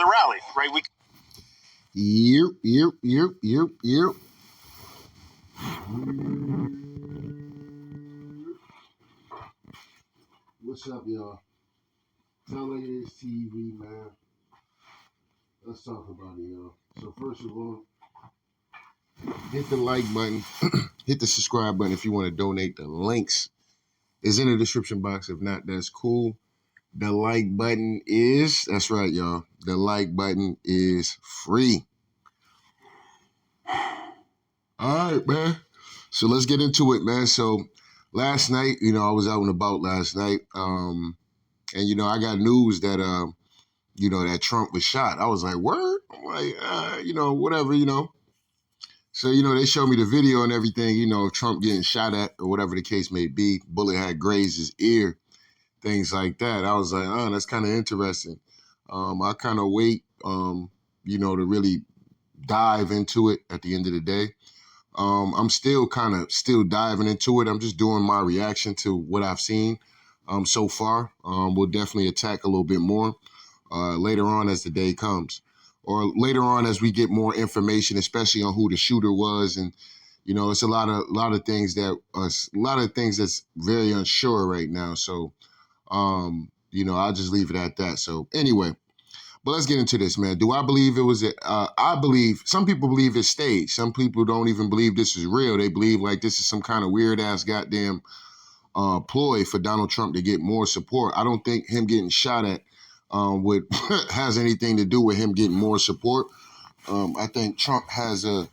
the rally, right? Yep. What's up, y'all? Sound like it is TV, man. Let's talk about it, y'all. So first of all, hit the like button, hit the subscribe button if you want to donate. The links is in the description box. If not, that's cool. The like button is, that's right, y'all. The like button is free. All right, man. So let's get into it, man. So last night, I was out and about last night. And, I got news that, that Trump was shot. I was like, word? I'm like, whatever, So, they showed me the video and everything, Trump getting shot at or whatever the case may be. Bullet had grazed his ear, things like that. I was like, that's kind of interesting. I kind of wait, to really dive into it at the end of the day. I'm still diving into it. I'm just doing my reaction to what I've seen so far. We'll definitely attack a little bit more later on as the day comes, or later on as we get more information, especially on who the shooter was. And it's a lot of things that's very unsure right now. So I'll just leave it at that. So anyway. But let's get into this, man. Do I believe it was I believe, some people believe it's staged. Some people don't even believe this is real. They believe like this is some kind of weird-ass goddamn ploy for Donald Trump to get more support. I don't think him getting shot at has anything to do with him getting more support. I think Trump has a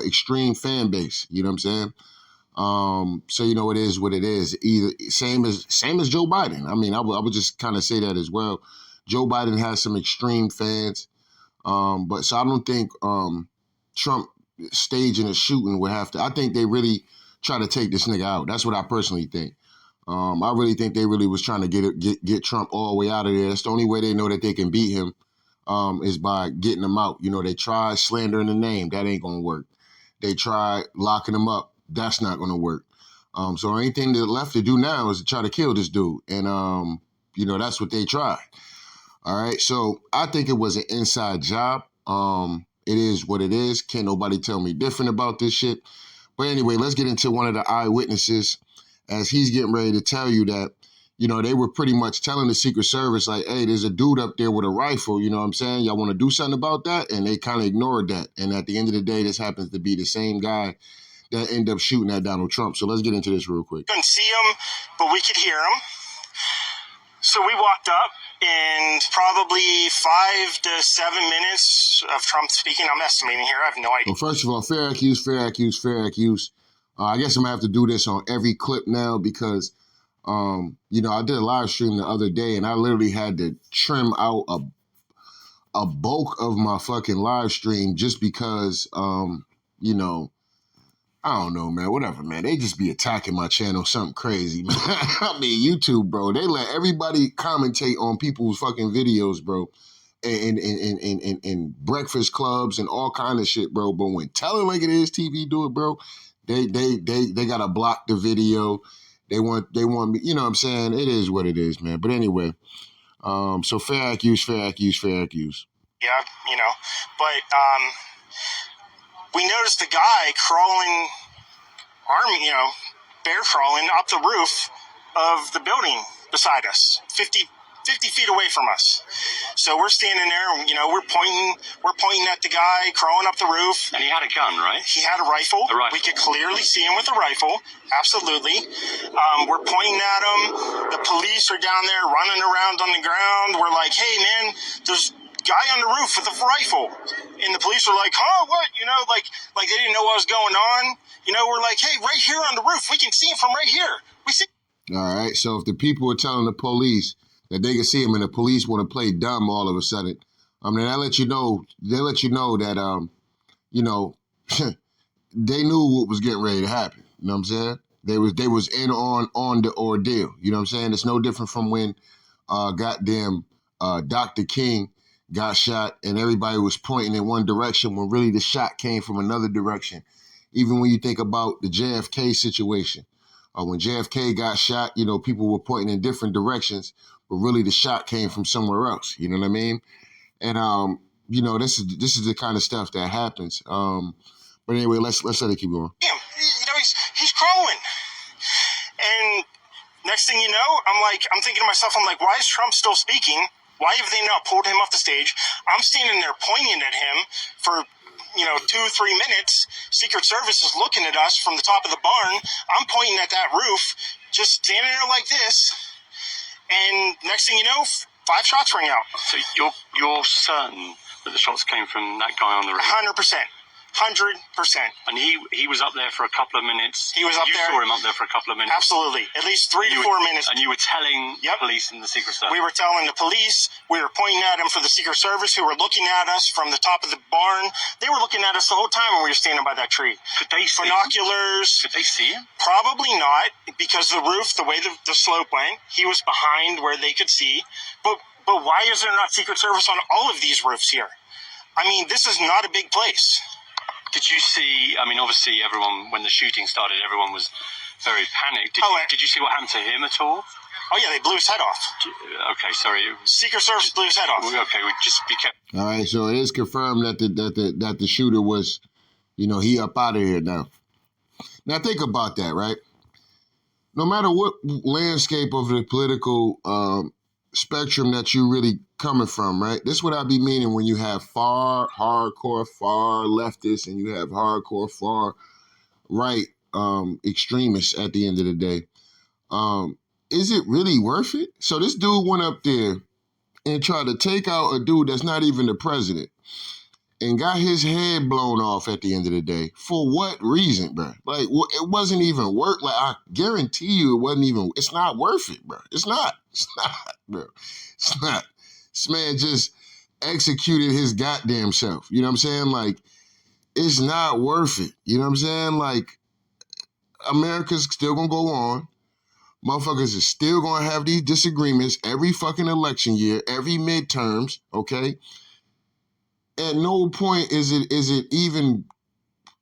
extreme fan base. You know what I'm saying? So it is what it is. Either same as Joe Biden. I mean, I would just kind of say that as well. Joe Biden has some extreme fans, but so I don't think Trump staging a shooting would have to. I think they really try to take this nigga out. That's what I personally think. I really think they really was trying to get Trump all the way out of there. That's the only way they know that they can beat him is by getting him out. They try slandering the name. That ain't gonna work. They try locking him up. That's not going to work. So anything they're left to do now is to try to kill this dude. And, that's what they tried. All right. So I think it was an inside job. It is what it is. Can't nobody tell me different about this shit. But anyway, let's get into one of the eyewitnesses as he's getting ready to tell you that, they were pretty much telling the Secret Service like, hey, there's a dude up there with a rifle. You know what I'm saying? Y'all want to do something about that? And they kind of ignored that. And at the end of the day, this happens to be the same guy that end up shooting at Donald Trump. So let's get into this real quick. Couldn't see him, but we could hear him. So we walked up, and probably 5 to 7 minutes of Trump speaking. I'm estimating here. I have no idea. Well, first of all, fair accuse. I guess I'm going to have to do this on every clip now because, I did a live stream the other day, and I literally had to trim out a bulk of my fucking live stream just because, I don't know, man. Whatever, man. They just be attacking my channel, something crazy, man. I mean, YouTube, bro. They let everybody commentate on people's fucking videos, bro. And breakfast clubs and all kind of shit, bro. But when Tell It Like It Is TV do it, bro, they gotta block the video. They want me. You know what I'm saying? It is what it is, man. But anyway, so fair accuse. Yeah, but we noticed the guy crawling, bear crawling up the roof of the building beside us, 50 feet away from us. So we're standing there, we're pointing at the guy crawling up the roof. And he had a gun, right? He had a rifle. We could clearly see him with a rifle. Absolutely. We're pointing at him. The police are down there running around on the ground. We're like, hey, man, there's guy on the roof with a rifle. And the police were like, huh, what? Like they didn't know what was going on. We're like, hey, right here on the roof. We can see him from right here. We see. All right. So if the people are telling the police that they can see him and the police want to play dumb all of a sudden, then they let you know that, they knew what was getting ready to happen. You know what I'm saying? They was in on the ordeal. You know what I'm saying? It's no different from when Dr. King got shot and everybody was pointing in one direction when really the shot came from another direction. Even when you think about the JFK situation, When JFK got shot, people were pointing in different directions, but really the shot came from somewhere else. You know what I mean? And this is the kind of stuff that happens. But anyway, let's let it keep going. Damn, he's crawling. And next thing you know, I'm thinking to myself, why is Trump still speaking? Why have they not pulled him off the stage? I'm standing there pointing at him for 2-3 minutes. Secret Service is looking at us from the top of the barn. I'm pointing at that roof, just standing there like this. And next thing you know, 5 shots ring out. So you're certain that the shots came from that guy on the roof? 100%. 100%. And he was up there for a couple of minutes. He was up there. You saw him up there for a couple of minutes. Absolutely. At least 3 to 4 minutes. And you were telling police and the Secret Service. We were telling the police. We were pointing at him for the Secret Service, who were looking at us from the top of the barn. They were looking at us the whole time when we were standing by that tree. Could they see binoculars? Could they see him? Probably not, because the roof, the way the slope went, he was behind where they could see. But why is there not Secret Service on all of these roofs here? I mean, this is not a big place. Did you see, obviously everyone, when the shooting started, everyone was very panicked. Did you see what happened to him at all? Oh, yeah, they blew his head off. Okay, sorry. Secret Service blew his head off. Okay, we just be careful. All right, so it is confirmed that the shooter was, he up out of here now. Now think about that, right? No matter what landscape of the political spectrum that you really coming from, right? This is what I be meaning when you have hardcore, far leftists, and you have hardcore, far right extremists at the end of the day. Is it really worth it? So this dude went up there and tried to take out a dude that's not even the president and got his head blown off at the end of the day. For what reason, bro? It wasn't even worth. I guarantee you it wasn't even, it's not worth it, bro. It's not, bro. It's not. This man just executed his goddamn self. You know what I'm saying? It's not worth it. You know what I'm saying? America's still gonna go on. Motherfuckers are still gonna have these disagreements every fucking election year, every midterms, okay? At no point is it even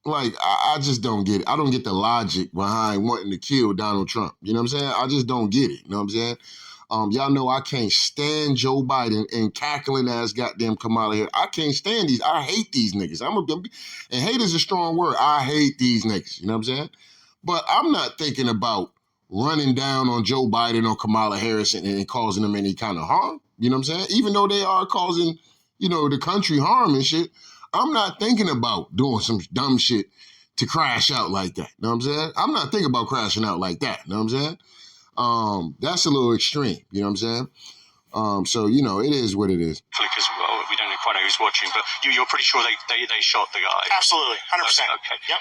I just don't get it. I don't get the logic behind wanting to kill Donald Trump. You know what I'm saying? I just don't get it. You know what I'm saying? Y'all know I can't stand Joe Biden and cackling ass goddamn Kamala Harris. I can't stand these. I hate these niggas. And hate is a strong word. I hate these niggas. You know what I'm saying? But I'm not thinking about running down on Joe Biden or Kamala Harris and causing them any kind of harm. You know what I'm saying? Even though they are causing, the country harm and shit, I'm not thinking about doing some dumb shit to crash out like that. You know what I'm saying? I'm not thinking about crashing out like that. You know what I'm saying? That's a little extreme. You know what I'm saying? So, it is what it is. Because we don't quite know who's watching, but you're pretty sure they shot the guy? Absolutely, 100%. Okay. Yep.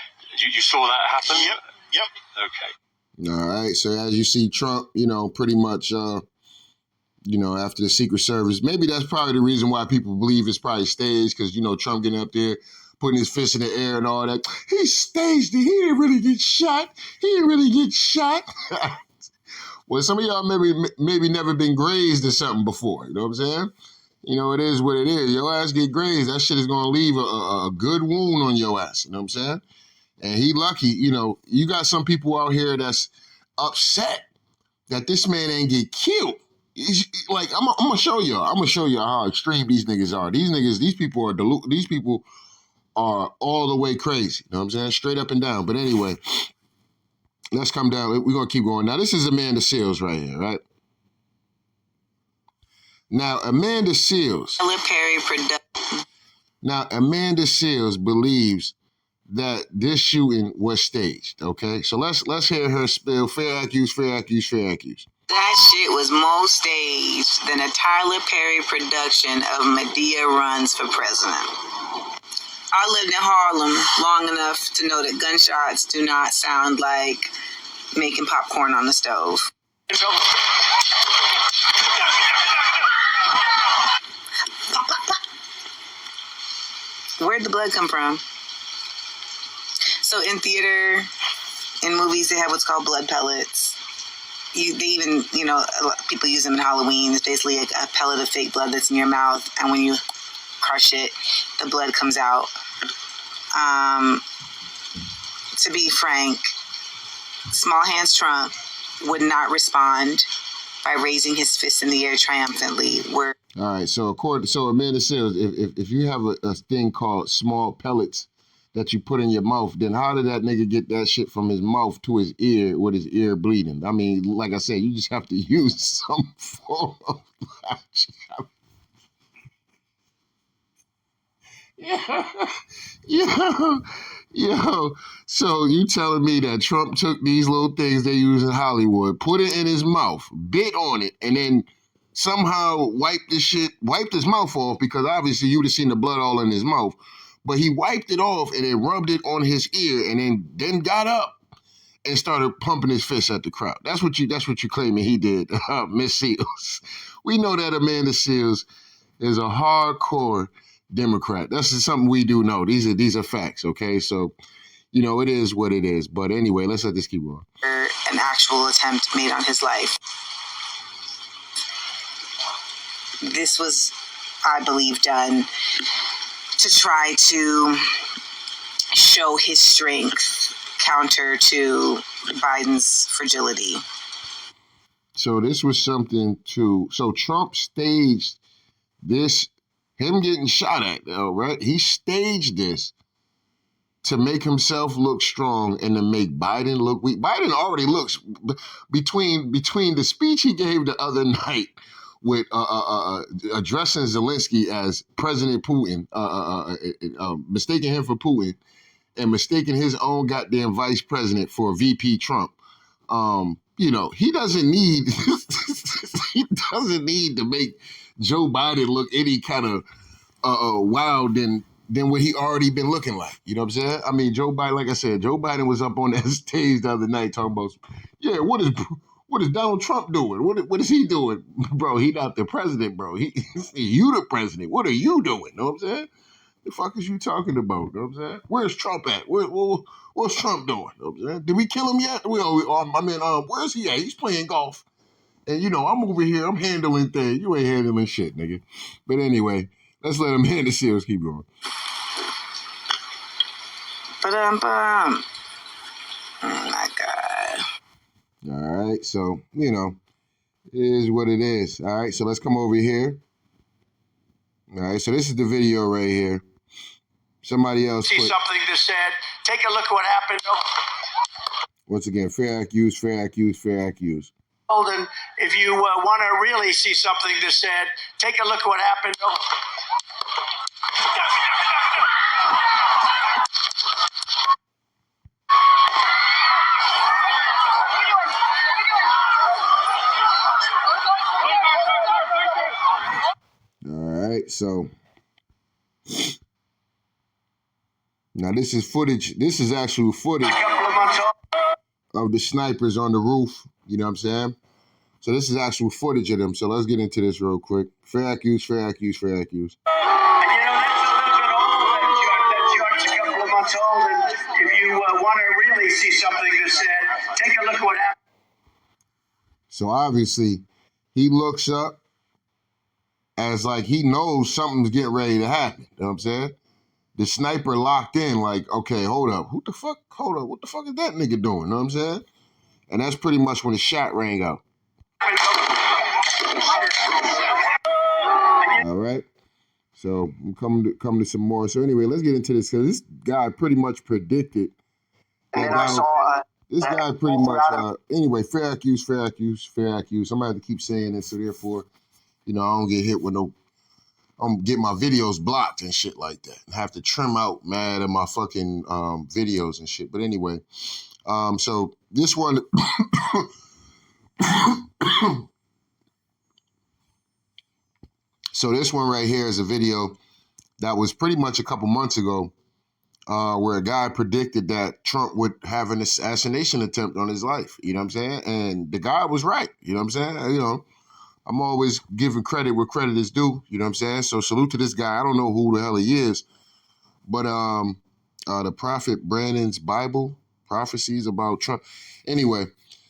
You saw that happen? Yep. Okay. All right. So as you see Trump, pretty much, after the Secret Service, maybe that's probably the reason why people believe it's probably staged, because, Trump getting up there, putting his fist in the air and all that. He staged it. He didn't really get shot. Well, some of y'all maybe never been grazed or something before. You know what I'm saying? It is what it is. Your ass get grazed. That shit is going to leave a good wound on your ass. You know what I'm saying? And he lucky, you got some people out here that's upset that this man ain't get killed. I'm gonna show y'all. I'm gonna show y'all how extreme these niggas are. These people are all the way crazy. You know what I'm saying? Straight up and down. But anyway, let's come down. We're gonna keep going. Now, this is Amanda Seales right here, right? Now, Amanda Seales believes that this shooting was staged, okay? So let's hear her spill. Fair accuse. That shit was more staged than a Tyler Perry production of Medea Runs for President. I lived in Harlem long enough to know that gunshots do not sound like making popcorn on the stove. Where'd the blood come from? So in theater, in movies, they have what's called blood pellets. They even, people use them in Halloween. It's basically a pellet of fake blood that's in your mouth, and when you crush it, the blood comes out. To be frank, Small Hands Trump would not respond by raising his fist in the air triumphantly. All right, so Amanda Seales, if you have a thing called small pellets that you put in your mouth, then how did that nigga get that shit from his mouth to his ear with his ear bleeding? I mean, like I said, you just have to use some form of logic. Yo, so you telling me that Trump took these little things they use in Hollywood, put it in his mouth, bit on it, and then somehow wiped his mouth off, because obviously you'd have seen the blood all in his mouth, but he wiped it off and then rubbed it on his ear and then got up and started pumping his fist at the crowd. That's what you claiming he did, Miss Seales. We know that Amanda Seales is a hardcore Democrat. That's just something we do know. These are facts, okay? So, it is what it is. But anyway, let's let this keep going. An actual attempt made on his life. This was, I believe, done to try to show his strength counter to Biden's fragility. So this was something so Trump staged this, him getting shot at, right? He staged this to make himself look strong and to make Biden look weak. Biden already looks, between the speech he gave the other night with addressing Zelensky as President Putin, mistaking him for Putin, and mistaking his own goddamn vice president for VP Trump. He doesn't need to make Joe Biden look any kind of wild than what he already been looking like. You know what I'm saying? I mean, Joe Biden, like I said, Joe Biden was up on that stage the other night talking about, what is Donald Trump doing? What is he doing? Bro, he not the president, bro. You the president. What are you doing? You know what I'm saying? The fuck is you talking about? You know what I'm saying? Where's Trump at? What's Trump doing? You know what I'm saying? Did we kill him yet? Where's he at? He's playing golf. And, I'm over here. I'm handling things. You ain't handling shit, nigga. But anyway, let's let Amanda Seales keep going. Oh, my God. All right. So, it is what it is. All right. So let's come over here. All right. So this is the video right here. Somebody else. See something that said, take a look at what happened. Once again, fair accused, fair accused, fair accused. And if you want to really see something that said, take a look at what happened. All right, so now this is footage. This is actual footage of the snipers on the roof. You know what I'm saying? So this is actual footage of them. So let's get into this real quick. Fair accused, fair accused, fair accused. That's a little bit old. That's a couple of months old. And if you want to really see something that said, take a look at what happened. So obviously, he looks up as like he knows something's getting ready to happen. You know what I'm saying? The sniper locked in like, okay, hold up. What the fuck is that nigga doing? You know what I'm saying? And that's pretty much when the shot rang out. All right. So I'm coming to some more. So anyway, let's get into this, because this guy pretty much predicted. This guy pretty much, anyway, fair accused, fair accused, fair accused. Somebody have to keep saying it, so therefore, I don't get hit with I'm get my videos blocked and shit like that. I have to trim out mad of my fucking videos and shit. But anyway, so this one, so this one right here is a video that was pretty much a couple months ago, where a guy predicted that Trump would have an assassination attempt on his life. You know what I'm saying? And the guy was right. You know what I'm saying? I'm always giving credit where credit is due. You know what I'm saying? So salute to this guy. I don't know who the hell he is, but the prophet Brandon's Bible, prophecies about Trump. Anyway,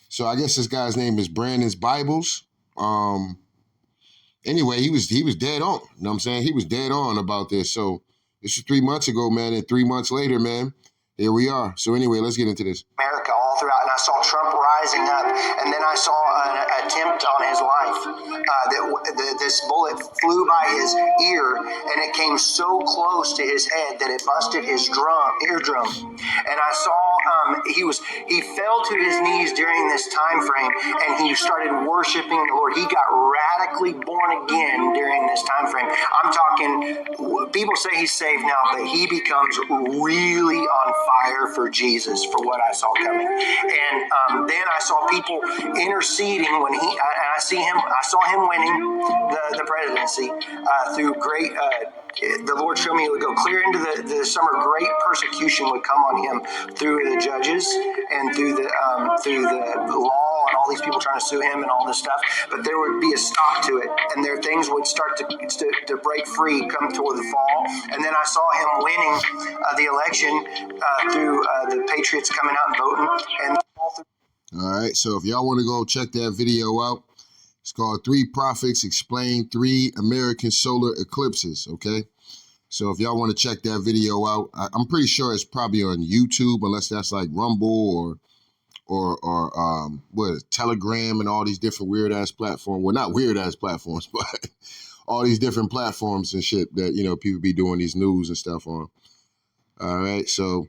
so I guess this guy's name is Brandon's Bibles. Anyway, he was dead on. You know what I'm saying? He was dead on about this. So this was 3 months ago, man, and 3 months later, man, here we are. So anyway, let's get into this. America all all throughout, and I saw Trump rising up, and then I saw an attempt on his life. This bullet flew by his ear, and it came so close to his head that it busted his eardrum. And I saw he fell to his knees during this time frame, and he started worshiping the Lord. He got radically born again during this time frame. I'm talking, people say he's saved now, but he becomes really on fire for Jesus, for what I saw coming. And then I saw people interceding when I saw him winning the presidency through great. The Lord showed me it would go clear into the summer. Great persecution would come on him through the judges and through the law and all these people trying to sue him and all this stuff. But there would be a stop to it, and things would start to break free, come toward the fall. And then I saw him winning the election through the Patriots coming out and voting. And all right, so if y'all want to go check that video out, it's called 3 Prophets Explain 3 American Solar Eclipses, okay? So if y'all want to check that video out, I'm pretty sure it's probably on YouTube, unless that's like Rumble or Telegram and all these different weird-ass platforms. Well, not weird-ass platforms, but all these different platforms and shit that, people be doing these news and stuff on. All right, so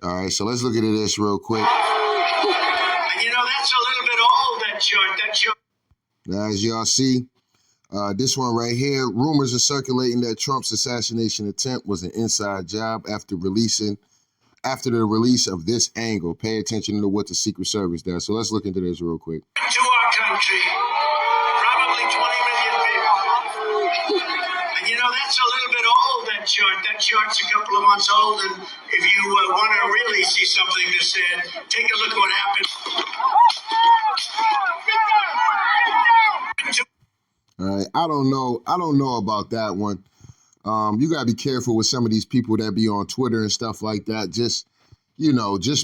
let's look into this real quick. That's a little bit old, that short. Now, as y'all see, this one right here, rumors are circulating that Trump's assassination attempt was an inside job after the release of this angle. Pay attention to what the Secret Service does. So let's look into this real quick. To our country, probably 20 million people. And that's a little bit old, that short. That short's a couple of months old. And if you want to really see something to say, take a look at what happened. All right, I don't know about that one. You gotta be careful with some of these people that be on Twitter and stuff like that. Just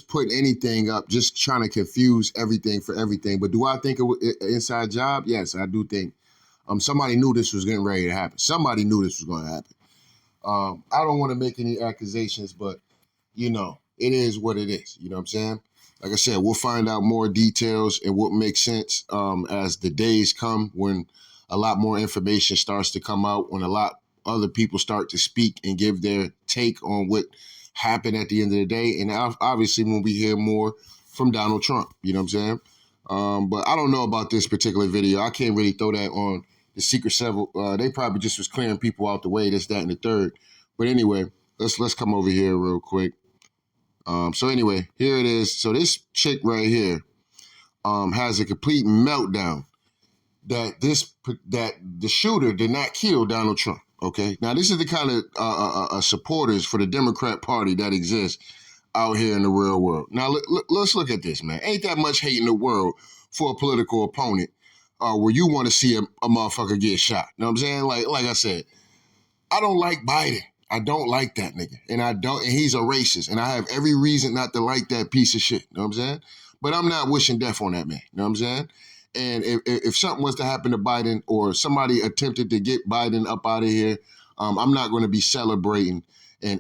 putting anything up, just trying to confuse everything for everything. But do I think it was an inside job? Yes, I do think. Somebody knew this was getting ready to happen. Somebody knew this was going to happen. I don't want to make any accusations, but it is what it is. You know what I'm saying? Like I said, we'll find out more details and what makes sense as the days come, when a lot more information starts to come out, when a lot other people start to speak and give their take on what happened at the end of the day. And obviously when we hear more from Donald Trump, you know what I'm saying? But I don't know about this particular video. I can't really throw that on the Secret Service. They probably just was clearing people out the way, this, that, and the third. But anyway, let's come over here real quick. So anyway, here it is. So this chick right here has a complete meltdown that the shooter did not kill Donald Trump. Okay, now this is the kind of supporters for the Democrat Party that exists out here in the real world. Now let's look at this, man. Ain't that much hate in the world for a political opponent where you want to see a motherfucker get shot. You know what I'm saying? Like I said, I don't like Biden. I don't like that nigga. And he's a racist. And I have every reason not to like that piece of shit. You know what I'm saying? But I'm not wishing death on that man. You know what I'm saying? And if something was to happen to Biden, or somebody attempted to get Biden up out of here, I'm not going to be celebrating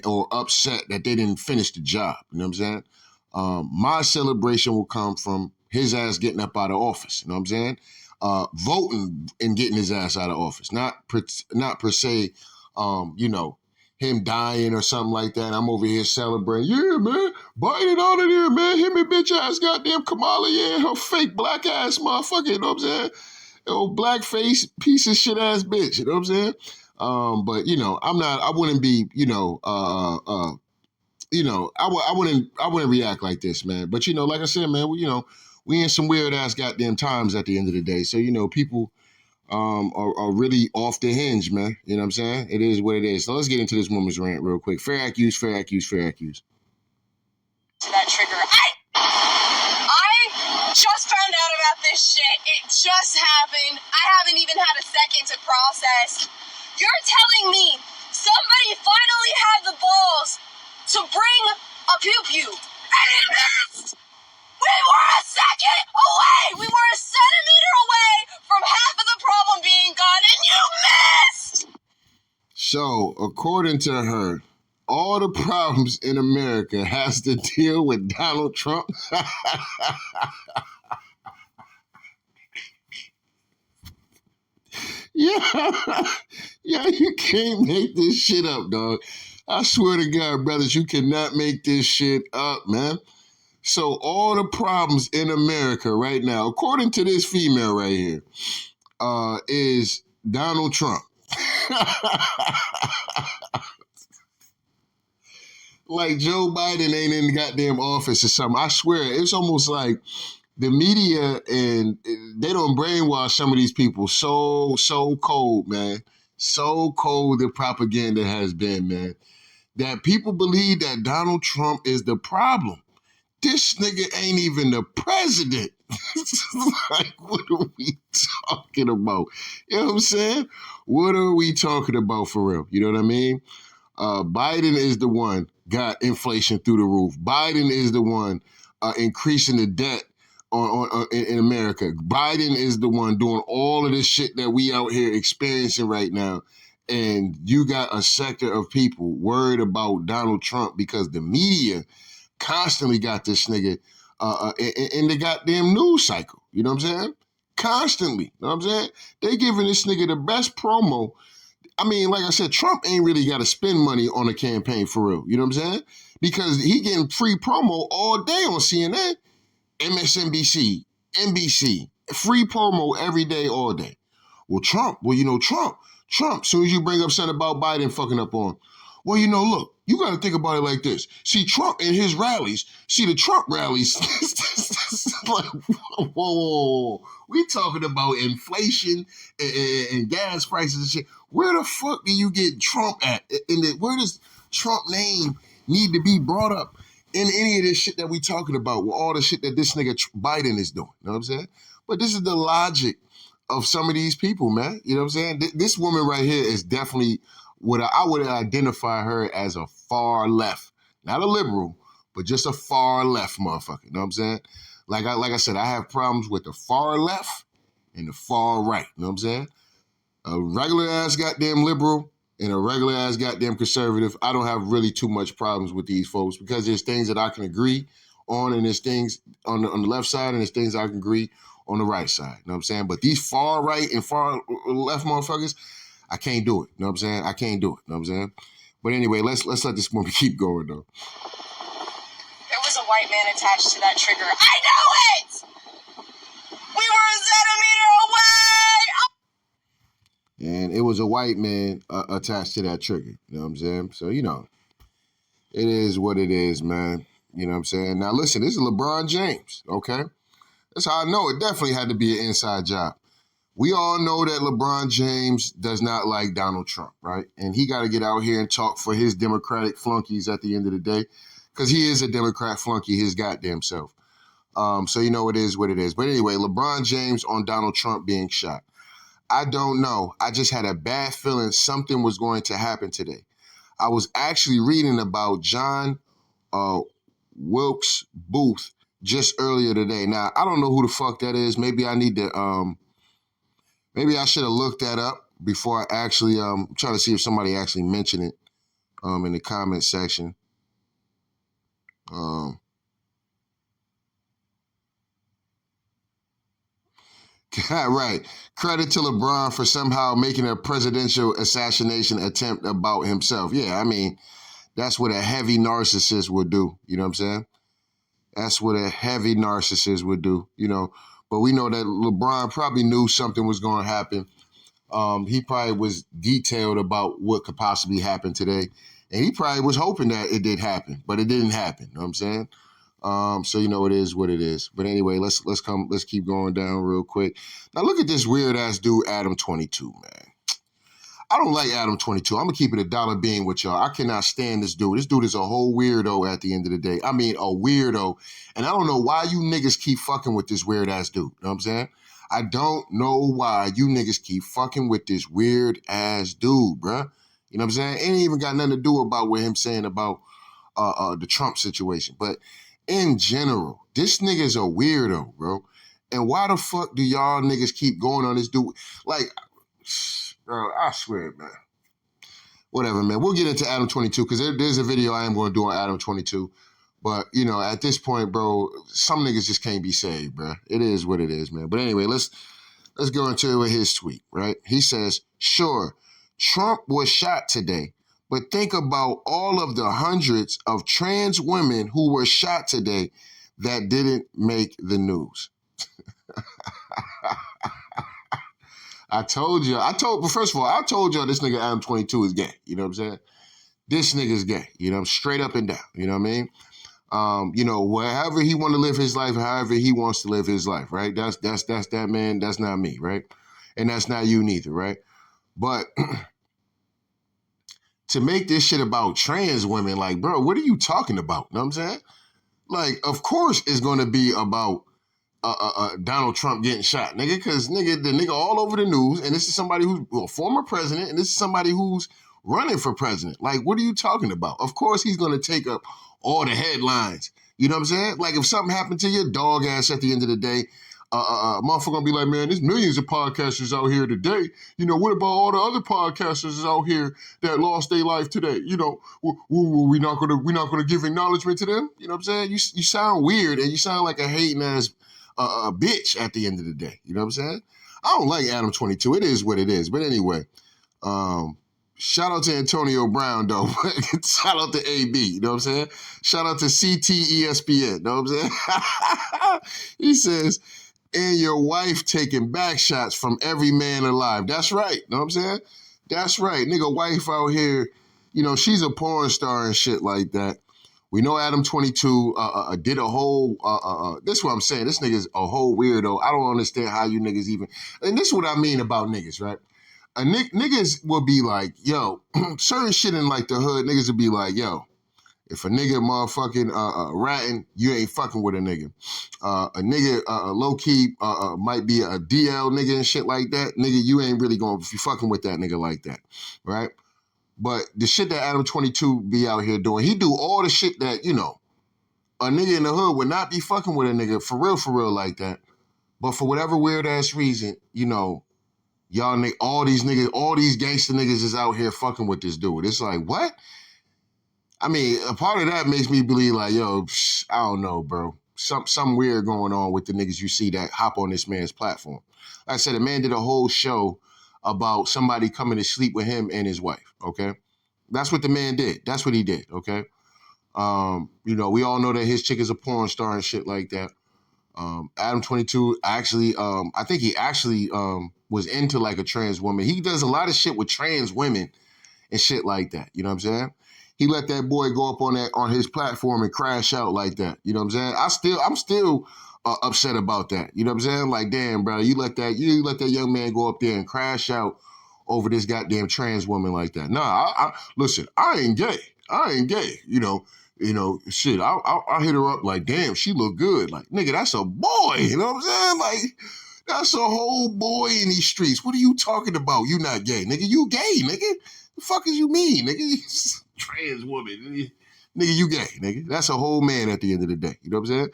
or upset that they didn't finish the job. You know what I'm saying? My celebration will come from his ass getting up out of office. You know what I'm saying? Voting and getting his ass out of office. Not per se, him dying or something like that. I'm over here celebrating. Yeah, man, Biden out of there, man. Him and bitch ass goddamn Kamala, yeah, her fake black ass motherfucker, you know what I'm saying? Old blackface piece of shit ass bitch, you know what I'm saying? But I wouldn't be, I wouldn't react like this, man. But like I said, man, we in some weird ass goddamn times at the end of the day. So people are really off the hinge, man. You know what I'm saying? It is what it is. So let's get into this woman's rant real quick. Fair accuse, fair accuse, fair accuse. To that trigger. I just found out about this shit. It just happened. I haven't even had a second to process. You're telling me somebody finally had the balls to bring a pew-pew, and it missed! We were a second away! We were a centimeter away from half of the problem being gone, and you missed! So, according to her, all the problems in America has to deal with Donald Trump. Yeah, yeah, you can't make this shit up, dog. I swear to God, brothers, you cannot make this shit up, man. So all the problems in America right now, according to this female right here, is Donald Trump. Like Joe Biden ain't in the goddamn office or something. I swear, it's almost like the media and they don't brainwash some of these people so cold, man. So cold the propaganda has been, man. That people believe that Donald Trump is the problem. This nigga ain't even the president. Like, what are we talking about? You know what I'm saying? What are we talking about for real? You know what I mean? Biden is the one got inflation through the roof. Biden is the one increasing the debt in America. Biden is the one doing all of this shit that we out here experiencing right now. And you got a sector of people worried about Donald Trump because the media constantly got this nigga in the goddamn news cycle. You know what I'm saying? Constantly. You know what I'm saying? They giving this nigga the best promo. I mean, like I said, Trump ain't really got to spend money on a campaign for real. You know what I'm saying? Because he getting free promo all day on CNN, MSNBC, NBC, free promo every day, all day. Well, Trump, soon as you bring up something about Biden fucking up on, well, look, you got to think about it like this. See, Trump and his rallies, the Trump rallies, like, whoa. We talking about inflation and gas prices and shit. Where the fuck do you get Trump at? Where does Trump name need to be brought up in any of this shit that we talking about with all the shit that this nigga Biden is doing? You know what I'm saying? But this is the logic of some of these people, man. You know what I'm saying? This woman right here is definitely what I would identify her as a far left. Not a liberal, but just a far left motherfucker. You know what I'm saying? Like I said, I have problems with the far left and the far right. You know what I'm saying? A regular ass goddamn liberal and a regular ass goddamn conservative. I don't have really too much problems with these folks because there's things that I can agree on and there's things on the left side and there's things I can agree on the right side. You know what I'm saying? But these far right and far left motherfuckers, I can't do it. You know what I'm saying? I can't do it. You know what I'm saying? But anyway, let's let this movie keep going, though. There was a white man attached to that trigger. I know it! We were a centimeter away! And it was a white man attached to that trigger. You know what I'm saying? So, it is what it is, man. You know what I'm saying? Now, listen, this is LeBron James, okay? That's how I know it definitely had to be an inside job. We all know that LeBron James does not like Donald Trump, right? And he got to get out here and talk for his Democratic flunkies at the end of the day, because he is a Democrat flunky his goddamn self. So it is what it is. But anyway, LeBron James on Donald Trump being shot. I don't know. I just had a bad feeling something was going to happen today. I was actually reading about John Wilkes Booth just earlier today. Now, I don't know who the fuck that is. Maybe I need to... Maybe I should have looked that up before I actually trying to see if somebody actually mentioned it in the comment section. Right. Credit to LeBron for somehow making a presidential assassination attempt about himself. Yeah, I mean, that's what a heavy narcissist would do. You know what I'm saying? That's what a heavy narcissist would do, But we know that LeBron probably knew something was going to happen. He probably was detailed about what could possibly happen today. And he probably was hoping that it did happen, but it didn't happen. You know what I'm saying? So it is what it is. But anyway, let's keep going down real quick. Now look at this weird ass dude, Adam 22, man. I don't like Adam 22. I'm gonna keep it a dollar being with y'all. I cannot stand this dude. This dude is a whole weirdo at the end of the day. I mean, a weirdo. And I don't know why you niggas keep fucking with this weird ass dude. You know what I'm saying? I don't know why you niggas keep fucking with this weird ass dude, bruh. You know what I'm saying? Ain't even got nothing to do about what him saying about the Trump situation. But in general, this nigga's a weirdo, bro. And why the fuck do y'all niggas keep going on this dude? Like, bro, I swear, man. whatever, man. We'll get into Adam 22 because there's a video I am going to do on Adam 22. But, you know, at this point, bro, some niggas just can't be saved, bro. It is what it is, man. But anyway, let's go into his tweet, right? He says, sure, Trump was shot today, but think about all of the hundreds of trans women who were shot today that didn't make the news. First of all, I told y'all this nigga Adam 22 is gay. You know what I'm saying? This nigga's gay, you know, straight up and down. You know what I mean? You know, wherever he want to live his life, however he wants to live his life, right? That's that man. That's not me, right? And that's not you neither, right? But to make this shit about trans women, like, bro, what are you talking about? You know what I'm saying? Like, of course it's going to be about Donald Trump getting shot, nigga, because the nigga all over the news, and this is somebody who's a former president, and this is somebody who's running for president. Like, what are you talking about? Of course he's going to take up all the headlines. You know what I'm saying? Like, if something happened to your dog ass at the end of the day, motherfucker gonna be like, man, there's millions of podcasters out here today. You know, what about all the other podcasters out here that lost their life today? You know, we're not gonna give acknowledgement to them. You know what I'm saying? You sound weird, and you sound like a hating ass a bitch at the end of the day. You know what I'm saying? I don't like Adam 22. It is what it is. But anyway, shout out to Antonio Brown, though. Shout out to AB. You know what I'm saying? Shout out to CTESPN. You know what I'm saying? He says, and your wife taking back shots from every man alive. That's right. You know what I'm saying? That's right. Nigga, wife out here, you know, she's a porn star and shit like that. We know Adam 22 did a whole, this is what I'm saying. This nigga's a whole weirdo. I don't understand how you niggas even, and this is what I mean about niggas, right? Niggas will be like, yo, certain shit in like the hood, niggas will be like, yo, if a nigga motherfucking ratting, you ain't fucking with a nigga. A nigga low-key might be a DL nigga and shit like that. Nigga, you ain't really gonna be fucking with that nigga like that, right? But the shit that Adam 22 be out here doing, he do all the shit that, you know, a nigga in the hood would not be fucking with a nigga for real like that. But for whatever weird-ass reason, you know, y'all, all these gangster niggas is out here fucking with this dude. It's like, what? I mean, a part of that makes me believe like, yo, I don't know, bro. Something weird going on with the niggas you see that hop on this man's platform. Like I said, the man did a whole show about somebody coming to sleep with him and his wife, okay? That's what the man did. That's what he did, okay? You know, we all know that his chick is a porn star and shit like that. Adam 22 actually, I think he actually was into like a trans woman. He does a lot of shit with trans women and shit like that. You know what I'm saying? He let that boy go up on his platform and crash out like that. You know what I'm saying? I'm still upset about that. You know what I'm saying? Like, damn, bro, you let that young man go up there and crash out over this goddamn trans woman like that. Nah, listen, I ain't gay. You know, shit. I'll hit her up like, damn, she look good. Like, nigga, that's a boy. You know what I'm saying? Like, that's a whole boy in these streets. What are you talking about? You not gay, nigga. You gay, nigga. The fuck is you mean, nigga? Trans woman, nigga, you gay, nigga. That's a whole man at the end of the day. You know what I'm saying?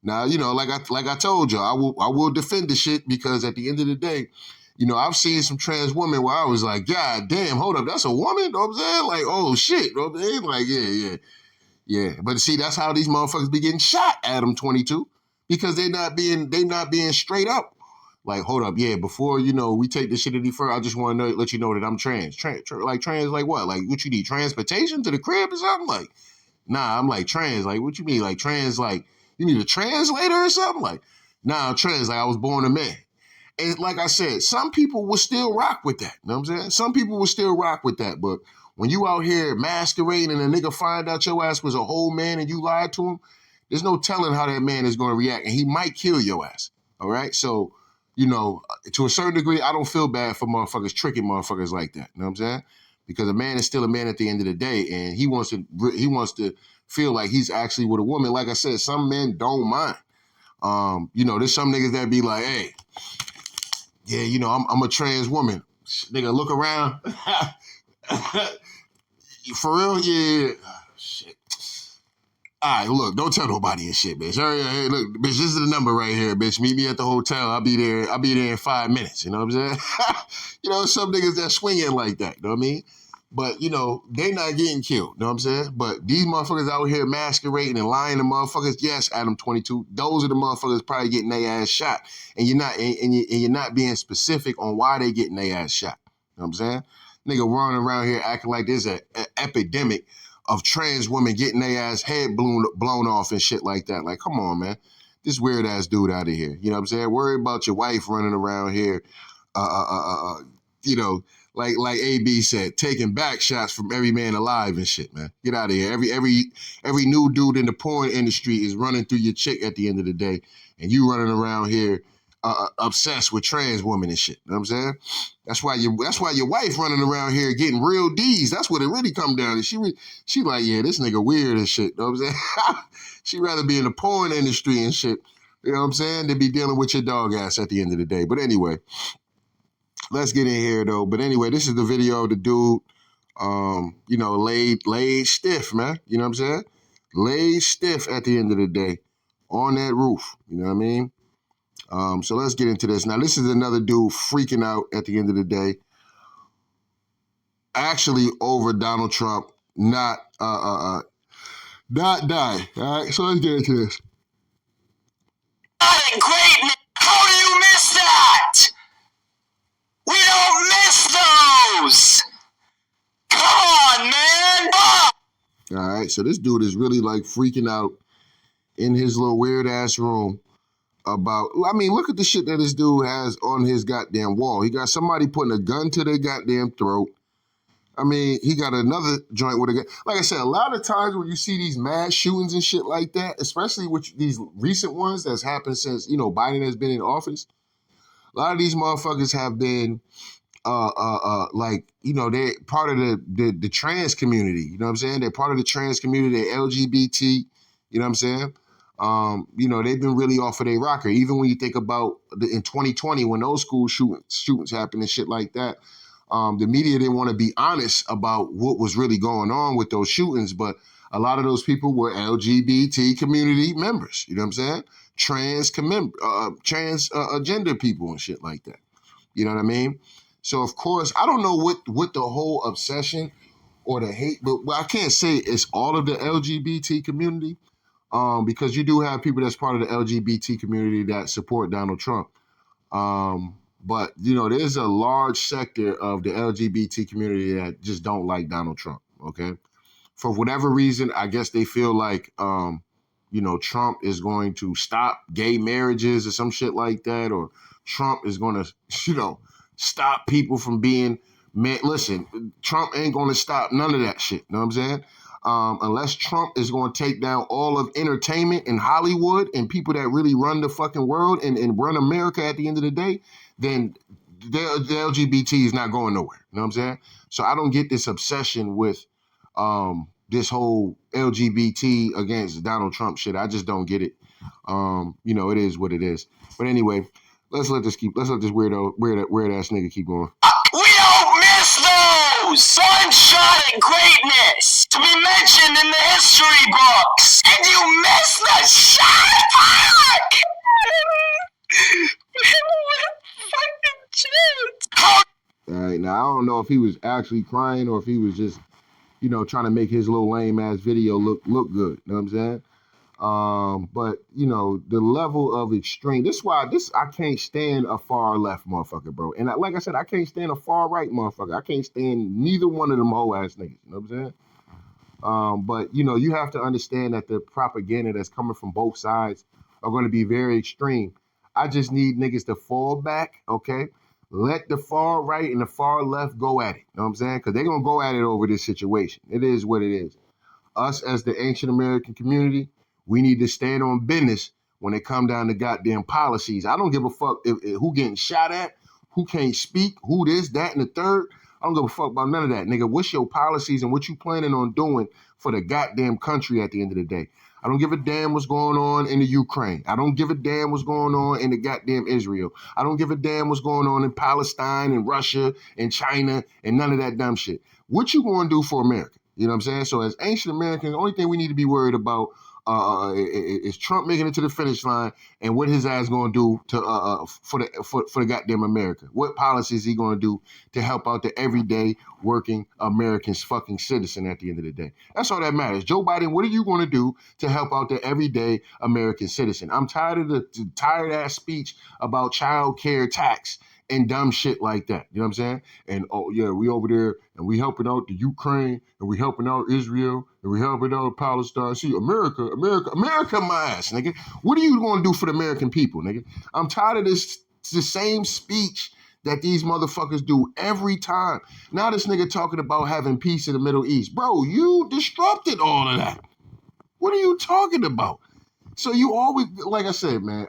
Now, you know, like I told you, I will defend the shit because at the end of the day, you know, I've seen some trans women where I was like, God damn, hold up, that's a woman? You know what I'm saying? Like, oh shit. You know what I'm saying? Like, yeah. But see, that's how these motherfuckers be getting shot, Adam 22, because they not being straight up. Like, hold up, yeah, before, you know, we take this shit any further, I just want to let you know that I'm trans. Like, trans, like what? Like, what you need, transportation to the crib or something? Like, nah, I'm like, trans, like, what you mean? Like, trans, like, you need a translator or something? Like, nah, I'm trans, like, I was born a man. And like I said, some people will still rock with that, you know what I'm saying? Some people will still rock with that, but when you out here masquerading and a nigga find out your ass was a whole man and you lied to him, there's no telling how that man is going to react, and he might kill your ass, all right? So, you know, to a certain degree, I don't feel bad for motherfuckers tricking motherfuckers like that. You know what I'm saying? Because a man is still a man at the end of the day, and he wants to feel like he's actually with a woman. Like I said, some men don't mind. You know, there's some niggas that be like, hey, yeah, you know, I'm a trans woman. Nigga, look around. For real? Yeah. Shit. All right, look, don't tell nobody and shit, bitch. Hey, look, bitch, this is the number right here, bitch. Meet me at the hotel. I'll be there in 5 minutes. You know what I'm saying? You know, some niggas that swing it like that. You know what I mean? But, you know, they not getting killed. You know what I'm saying? But these motherfuckers out here masquerading and lying to motherfuckers. Yes, Adam 22. Those are the motherfuckers probably getting their ass shot. And you're not being specific on why they getting their ass shot. You know what I'm saying? Nigga running around here acting like there's an epidemic of trans women getting their ass head blown off and shit like that. Like, come on, man. This weird ass dude out of here. You know what I'm saying? Worry about your wife running around here, you know, like AB said, taking back shots from every man alive and shit, man. Get out of here. Every new dude in the porn industry is running through your chick at the end of the day, and you running around here obsessed with trans women and shit. You know what I'm saying? That's why your wife running around here getting real D's. That's what it really come down to. She like, yeah, this nigga weird and shit. You know what I'm saying? She'd rather be in the porn industry and shit. You know what I'm saying? Than be dealing with your dog ass at the end of the day. But anyway. Let's get in here though. But anyway, this is the video of the dude, you know, laid stiff, man. You know what I'm saying? Laid stiff at the end of the day on that roof. You know what I mean? So let's get into this. Now, this is another dude freaking out at the end of the day. Actually over Donald Trump not dying. All right, so let's get into this. Greatness! How do you miss that? We don't miss those! Come on, man! All right, so this dude is really like freaking out in his little weird ass room about, I mean, look at the shit that this dude has on his goddamn wall. He got somebody putting a gun to their goddamn throat. I mean, he got another joint with a gun. Like I said, a lot of times when you see these mass shootings and shit like that, especially with these recent ones that's happened since, you know, Biden has been in office, a lot of these motherfuckers have been like, you know, they're part of the trans community. You know what I'm saying? They're part of the trans community, they're LGBT, you know what I'm saying? You know, they've been really off of their rocker. Even when you think about in 2020, when those school shootings happened and shit like that, the media didn't want to be honest about what was really going on with those shootings, but a lot of those people were LGBT community members, you know what I'm saying? Transgender people and shit like that. You know what I mean? So, of course, I don't know what the whole obsession or the hate, but I can't say it's all of the LGBT community, because you do have people that's part of the LGBT community that support Donald Trump. But, you know, there's a large sector of the LGBT community that just don't like Donald Trump, okay? For whatever reason, I guess they feel like, you know, Trump is going to stop gay marriages or some shit like that, or Trump is going to, you know, stop people from being man. Listen, Trump ain't going to stop none of that shit. You know what I'm saying? Unless Trump is going to take down all of entertainment in Hollywood and people that really run the fucking world and run America at the end of the day, then the LGBT is not going nowhere. You know what I'm saying? So I don't get this obsession with this whole LGBT against Donald Trump shit. I just don't get it. You know, it is what it is. But anyway, let's let this weird ass nigga keep going. We don't miss those! Sunshine and greatness to be mentioned in the history books! And you miss the shot! Fuck! All right, now I don't know if he was actually crying or if he was just, you know, trying to make his little lame ass video look good. You know what I'm saying? But you know, the level of extreme. This is why I can't stand a far left motherfucker, bro. And like I said, I can't stand a far right motherfucker. I can't stand neither one of them whole ass niggas. You know what I'm saying? But you know, you have to understand that the propaganda that's coming from both sides are going to be very extreme. I just need niggas to fall back, okay? Let the far right and the far left go at it. You know what I'm saying? Because they're going to go at it over this situation. It is what it is. Us as the ancient American community, we need to stand on business when it come down to goddamn policies. I don't give a fuck if who getting shot at, who can't speak, who this, that, and the third. I don't give a fuck about none of that, nigga. What's your policies and what you planning on doing for the goddamn country at the end of the day? I don't give a damn what's going on in the Ukraine. I don't give a damn what's going on in the goddamn Israel. I don't give a damn what's going on in Palestine and Russia and China and none of that dumb shit. What you going to do for America? You know what I'm saying? So as ancient Americans, the only thing we need to be worried about Is Trump making it to the finish line, and what his ass going to do to for the goddamn America? What policies is he going to do to help out the everyday working American's fucking citizen at the end of the day? That's all that matters. Joe Biden, what are you going to do to help out the everyday American citizen? I'm tired of the tired ass speech about child care tax and dumb shit like that. You know what I'm saying? And oh yeah, we over there and we helping out the Ukraine and we helping out Israel and we helping out Palestine. See, America, my ass, nigga. What are you going to do for the American people, nigga? I'm tired of this the same speech that these motherfuckers do every time. Now this nigga talking about having peace in the Middle East. Bro, you disrupted all of that. What are you talking about? So you always, like I said, man,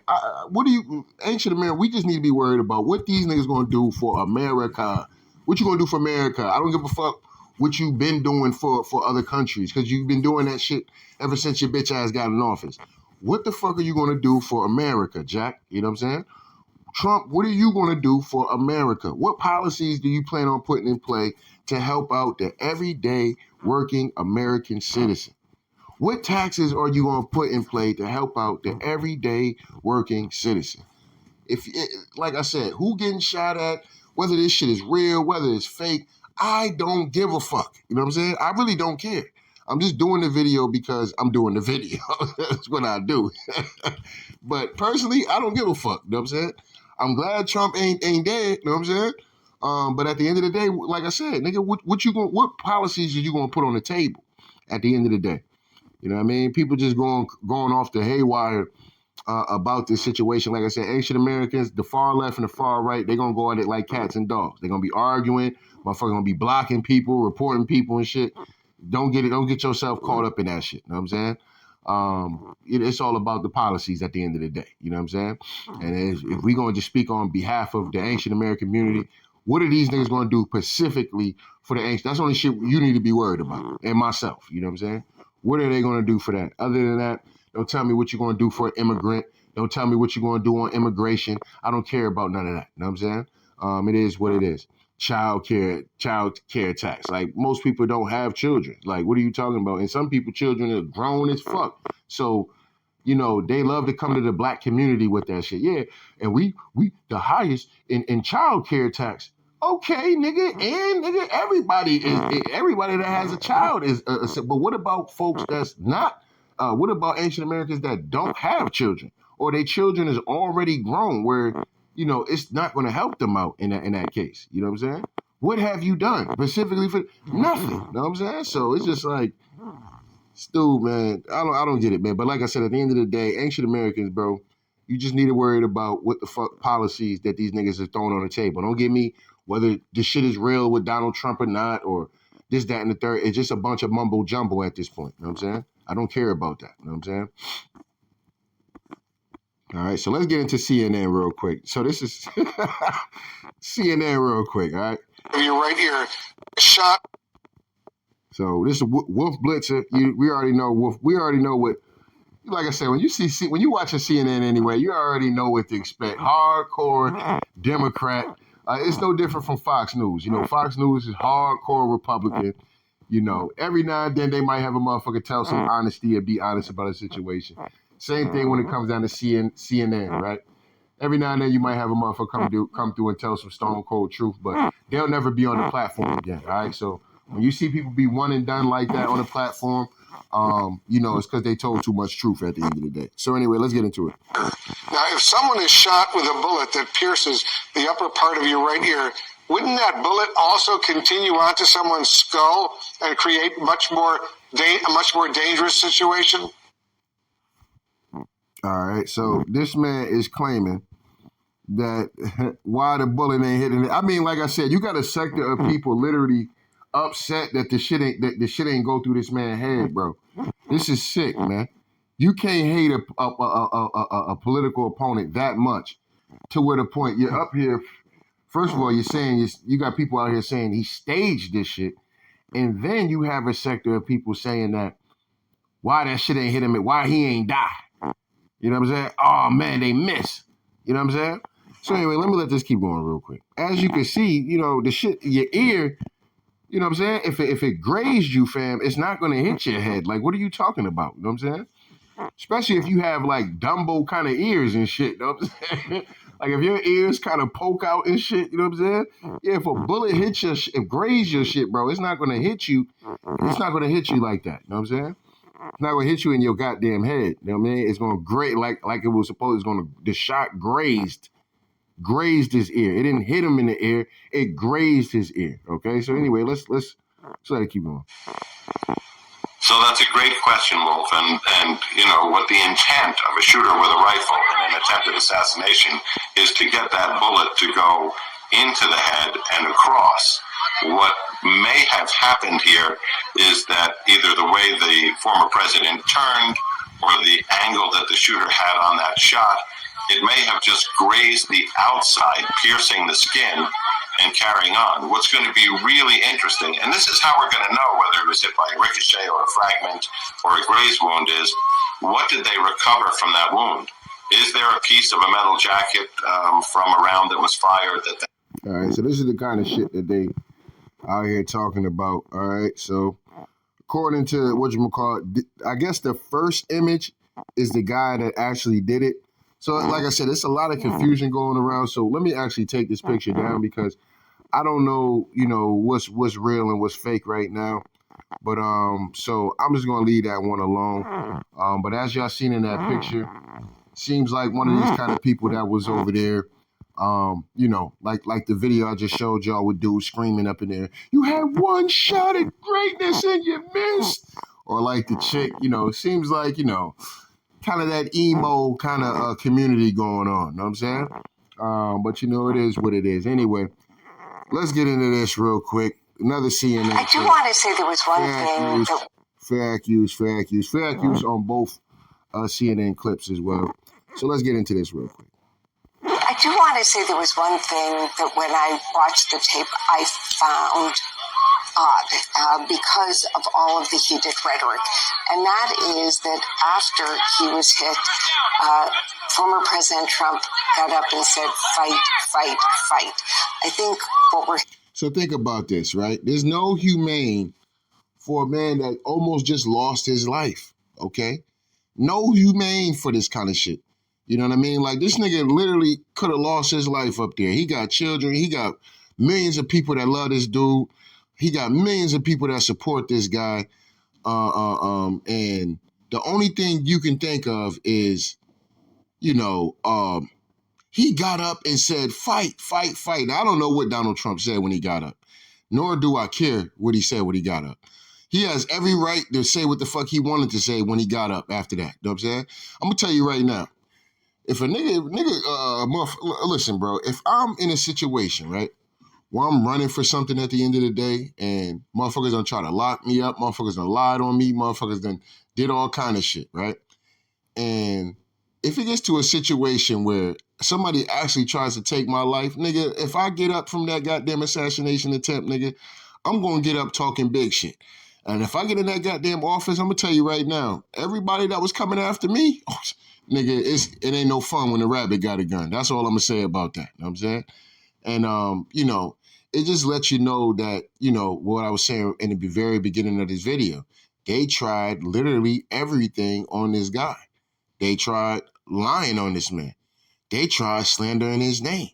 Ancient America, we just need to be worried about what these niggas gonna do for America. What you gonna do for America? I don't give a fuck what you've been doing for other countries, because you've been doing that shit ever since your bitch ass got in office. What the fuck are you gonna do for America, Jack? You know what I'm saying? Trump, what are you gonna do for America? What policies do you plan on putting in play to help out the everyday working American citizen? What taxes are you going to put in play to help out the everyday working citizen? Like I said, who getting shot at, whether this shit is real, whether it's fake, I don't give a fuck. You know what I'm saying? I really don't care. I'm just doing the video because I'm doing the video. That's what I do. But personally, I don't give a fuck. You know what I'm saying? I'm glad Trump ain't dead. You know what I'm saying? But at the end of the day, like I said, nigga, what policies are you going to put on the table at the end of the day? You know what I mean? People just going off the haywire about this situation. Like I said, Ancient Americans, the far left and the far right, they're going to go at it like cats and dogs. They're going to be arguing. Motherfuckers going to be blocking people, reporting people and shit. Don't get yourself caught up in that shit. You know what I'm saying? It's all about the policies at the end of the day. You know what I'm saying? And if we're going to just speak on behalf of the Ancient American community, what are these niggas going to do specifically for the ancient? That's the only shit you need to be worried about. And myself. You know what I'm saying? What are they going to do for that? Other than that, don't tell me what you're going to do for an immigrant. Don't tell me what you're going to do on immigration. I don't care about none of that. You know what I'm saying? It is what it is. Child care tax. Like, most people don't have children. Like, what are you talking about? And some people, children are grown as fuck. So, you know, they love to come to the black community with that shit. Yeah, and we the highest in child care tax. Okay, nigga, and nigga, everybody that has a child is. But what about folks that's not? What about Ancient Americans that don't have children, or their children is already grown, where you know it's not going to help them out in that case? You know what I'm saying? What have you done specifically for nothing? You know what I'm saying? So it's just like, Stu, man, I don't get it, man. But like I said, at the end of the day, Ancient Americans, bro, you just need to worry about what the fuck policies that these niggas are throwing on the table. Don't get me whether this shit is real with Donald Trump or not, or this, that, and the third. It's just a bunch of mumbo jumbo at this point. You know what I'm saying? I don't care about that. You know what I'm saying? All right, so let's get into CNN real quick. So this is CNN real quick, all right? You're right here. Shot. So this is Wolf Blitzer. We already know Wolf. We already know what. Like I said, when you watch a CNN anyway, you already know what to expect. Hardcore Democrat. It's no different from Fox News. You know, Fox News is hardcore Republican. You know, every now and then they might have a motherfucker tell some honesty and be honest about a situation. Same thing when it comes down to CNN, right? Every now and then you might have a motherfucker come through and tell some stone cold truth, but they'll never be on the platform again, all right? So when you see people be one and done like that on the platform, you know, it's because they told too much truth at the end of the day. So anyway, let's get into it. Now, if someone is shot with a bullet that pierces the upper part of your right ear, wouldn't that bullet also continue onto someone's skull and create a much more dangerous situation? All right, so this man is claiming that why the bullet ain't hitting it. I mean, like I said, you got a sector of people literally upset that the shit ain't go through this man's head, bro. This is sick, man. You can't hate a political opponent that much to where the point you're up here. First of all, you're saying you got people out here saying he staged this shit, and then you have a sector of people saying that why that shit ain't hit him, why he ain't die. You know what I'm saying? Oh man, they miss. You know what I'm saying? So anyway, let me let this keep going real quick. As you can see, you know, the shit in your ear, you know what I'm saying? If it grazed you, fam, it's not going to hit your head. Like, what are you talking about? You know what I'm saying? especially if you have like Dumbo kind of ears and shit. You know what I'm saying? Like if your ears kind of poke out and shit, you know what I'm saying? Yeah, if a bullet hits your, if grazes your shit, bro, it's not gonna hit you. It's not gonna hit you like that. You know what I'm saying? It's not gonna hit you in your goddamn head. You know what I mean? It's gonna graze like it was supposed. It's gonna, the shot grazed his ear. It didn't hit him in the ear. It grazed his ear. Okay. So anyway, let's let it keep going. So that's a great question, Wolf, and you know what the intent of a shooter with a rifle in an attempted assassination is to get that bullet to go into the head and across. What may have happened here is that either the way the former president turned or the angle that the shooter had on that shot, it may have just grazed the outside, piercing the skin and carrying on. What's going to be really interesting, and this is how we're going to know whether it was hit by a ricochet or a fragment or a graze wound, is what did they recover from that wound? Is there a piece of a metal jacket from a round that was fired? All right, so this is the kind of shit that they out here talking about. All right, so according to whatchamacallit, I guess the first image is the guy that actually did it. So like I said, it's a lot of confusion going around. So let me actually take this picture down because I don't know, you know, what's real and what's fake right now. But so I'm just gonna leave that one alone. But as y'all seen in that picture, seems like one of these kind of people that was over there. You know, like the video I just showed y'all with dudes screaming up in there, "You had one shot at greatness and you missed." Or like the chick, you know, seems like, you know, kind of that emo kind of community going on. You know what I'm saying? But you know, it is what it is. Anyway, let's get into this real quick. Another CNN. I do want to say there was one thing. Fair accuse on both CNN clips as well. So let's get into this real quick. I do want to say there was one thing that when I watched the tape, I found odd because of all of the heated rhetoric. And that is that after he was hit, former President Trump got up and said, "Fight, fight, fight." I think what we're... So think about this, right? There's no humane for a man that almost just lost his life, okay? No humane for this kind of shit. You know what I mean? Like, this nigga literally could have lost his life up there. He got children. He got millions of people that love this dude. He got millions of people that support this guy. And the only thing you can think of is, you know, he got up and said, "Fight, fight, fight." Now, I don't know what Donald Trump said when he got up, nor do I care what he said when he got up. He has every right to say what the fuck he wanted to say when he got up after that. You know what I'm saying? I'm going to tell you right now. If a listen, bro, if I'm in a situation, right, where I'm running for something at the end of the day and motherfuckers done try to lock me up, motherfuckers done lied on me, motherfuckers done did all kind of shit, right? And if it gets to a situation where somebody actually tries to take my life, nigga, if I get up from that goddamn assassination attempt, nigga, I'm going to get up talking big shit. And if I get in that goddamn office, I'm going to tell you right now, everybody that was coming after me, nigga, it ain't no fun when the rabbit got a gun. That's all I'm going to say about that. You know what I'm saying? And, you know, it just lets you know that, you know, what I was saying in the very beginning of this video. They tried literally everything on this guy. They tried lying on this man. They tried slandering his name.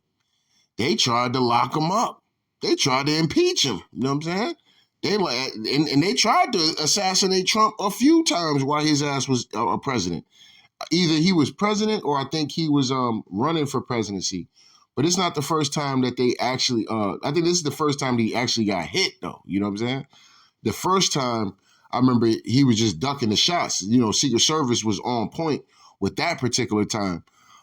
They tried to lock him up. They tried to impeach him. You know what I'm saying? And they tried to assassinate Trump a few times while his ass was a president. Either he was president or I think he was running for presidency. But it's not the first time that they actually, I think this is the first time that he actually got hit, though. You know what I'm saying? The first time, I remember he was just ducking the shots. You know, Secret Service was on point with that particular time.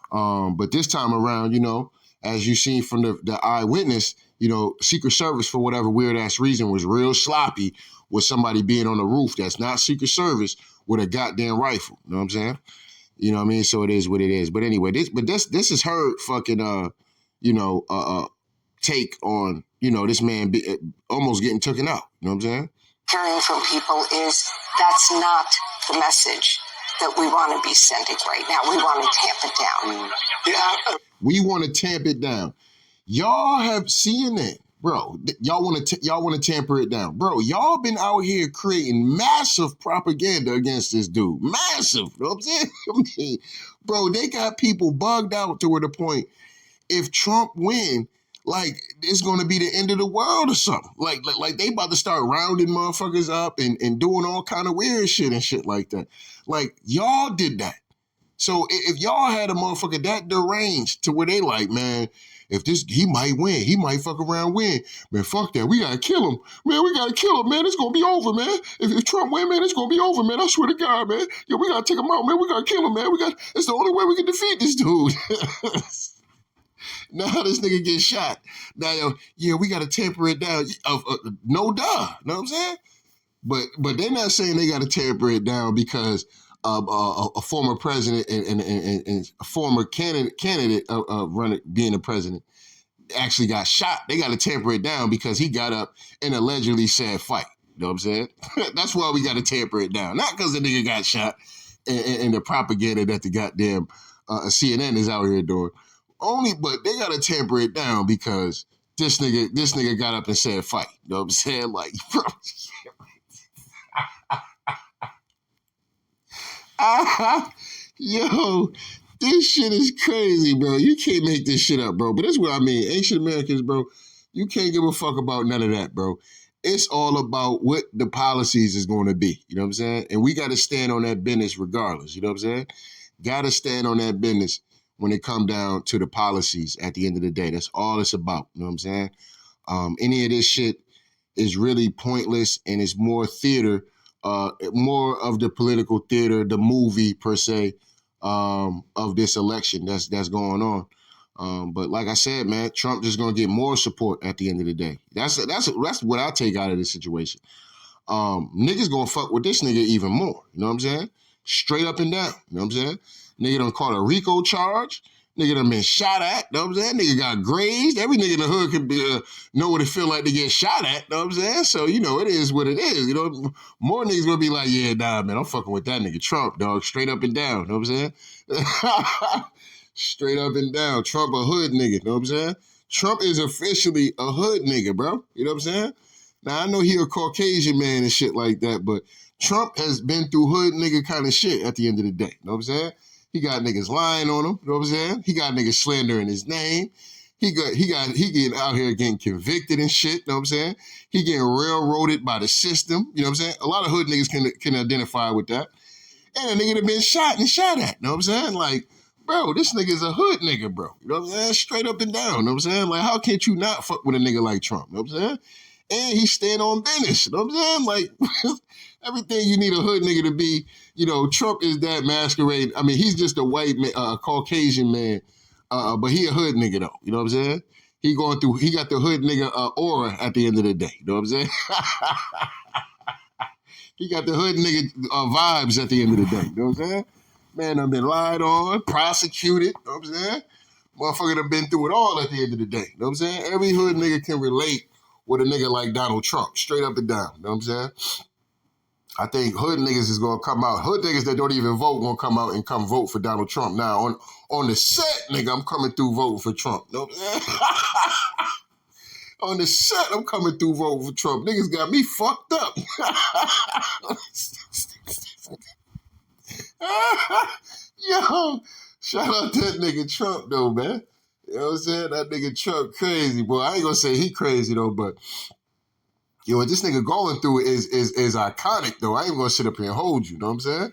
But this time around, you know, as you seen from the eyewitness, you know, Secret Service, for whatever weird-ass reason, was real sloppy with somebody being on the roof that's not Secret Service with a goddamn rifle. You know what I'm saying? You know what I mean? So it is what it is. But anyway, this is her fucking, take on, you know, this man almost getting taken out. You know what I'm saying? Hearing from people is that's not the message that we want to be sending right now. We want to tamp it down. Yeah. We want to tamp it down. Y'all have CNN, bro, y'all want to tamper it down. Bro, y'all been out here creating massive propaganda against this dude. Massive. You know what I'm saying? I mean, bro, they got people bugged out to where the point, if Trump win, like, it's going to be the end of the world or something. Like they about to start rounding motherfuckers up and doing all kind of weird shit and shit like that. Like, y'all did that. So if y'all had a motherfucker that deranged to where they like, man, if he might win, he might fuck around win. Man, fuck that. We gotta kill him. Man, we gotta kill him, man. It's gonna be over, man. If Trump win, man, it's gonna be over, man. I swear to God, man. Yo, we gotta take him out, man. We gotta kill him, man. It's the only way we can defeat this dude. Now this nigga get shot. Now, yeah, we gotta temper it down. No duh. Know what I'm saying? But they're not saying they gotta temper it down because a former president and a former candidate running being a president actually got shot. They got to tamper it down because he got up and allegedly said fight. You know what I'm saying? That's why we got to tamper it down. Not because the nigga got shot and the propaganda that the goddamn CNN is out here doing. But they got to tamper it down because this nigga got up and said fight. You know what I'm saying? Like, bro. Yo, this shit is crazy, bro. You can't make this shit up, bro. But that's what I mean. Ancient Americans, bro, you can't give a fuck about none of that, bro. It's all about what the policies is going to be. You know what I'm saying? And we got to stand on that business regardless. You know what I'm saying? Got to stand on that business when it come down to the policies at the end of the day. That's all it's about. You know what I'm saying? Any of this shit is really pointless and it's more theater, more of the political theater, the movie per se, of this election that's going on. But like I said, man, Trump just gonna get more support at the end of the day. That's what I take out of this situation. Niggas gonna fuck with this nigga even more. You know what I'm saying? Straight up and down. You know what I'm saying? Nigga done caught a RICO charge. Nigga done been shot at. You know what I'm saying? Nigga got grazed. Every nigga in the hood can be, know what it feel like to get shot at. You know what I'm saying? So, you know, it is what it is. You know, more niggas gonna be like, yeah, nah, man, I'm fucking with that nigga Trump, dog. Straight up and down. You know what I'm saying? Straight up and down. Trump a hood nigga. You know what I'm saying? Trump is officially a hood nigga, bro. You know what I'm saying? Now, I know he a Caucasian man and shit like that, but Trump has been through hood nigga kind of shit at the end of the day. You know what I'm saying? He got niggas lying on him. You know what I'm saying? He got niggas slandering his name. He getting out here getting convicted and shit. You know what I'm saying? He getting railroaded by the system. You know what I'm saying? A lot of hood niggas can identify with that. And a nigga that been shot and shot at. You know what I'm saying? Like, bro, this nigga's a hood nigga, bro. You know what I'm saying? Straight up and down. You know what I'm saying? Like, how can't you not fuck with a nigga like Trump? You know what I'm saying? And he stand on business. You know what I'm saying? Like, everything you need a hood nigga to be, you know, Trump is that masquerade. I mean, he's just a white man, Caucasian man, but he a hood nigga though. You know what I'm saying? He got the hood nigga aura at the end of the day. You know what I'm saying? He got the hood nigga vibes at the end of the day. You know what I'm saying? Man, I've been lied on, prosecuted. You know what I'm saying? Motherfucker done been through it all at the end of the day. You know what I'm saying? Every hood nigga can relate with a nigga like Donald Trump, straight up and down. You know what I'm saying? I think hood niggas is gonna come out. Hood niggas that don't even vote gonna come out and come vote for Donald Trump. Now, on the set, nigga, I'm coming through voting for Trump. You know what I'm saying? On the set, I'm coming through voting for Trump. Niggas got me fucked up. Yo, shout out that nigga Trump, though, man. You know what I'm saying? That nigga Trump crazy, boy. I ain't gonna say he crazy, though, but yo, what this nigga going through is iconic, though. I ain't gonna sit up here and hold you, know what I'm saying?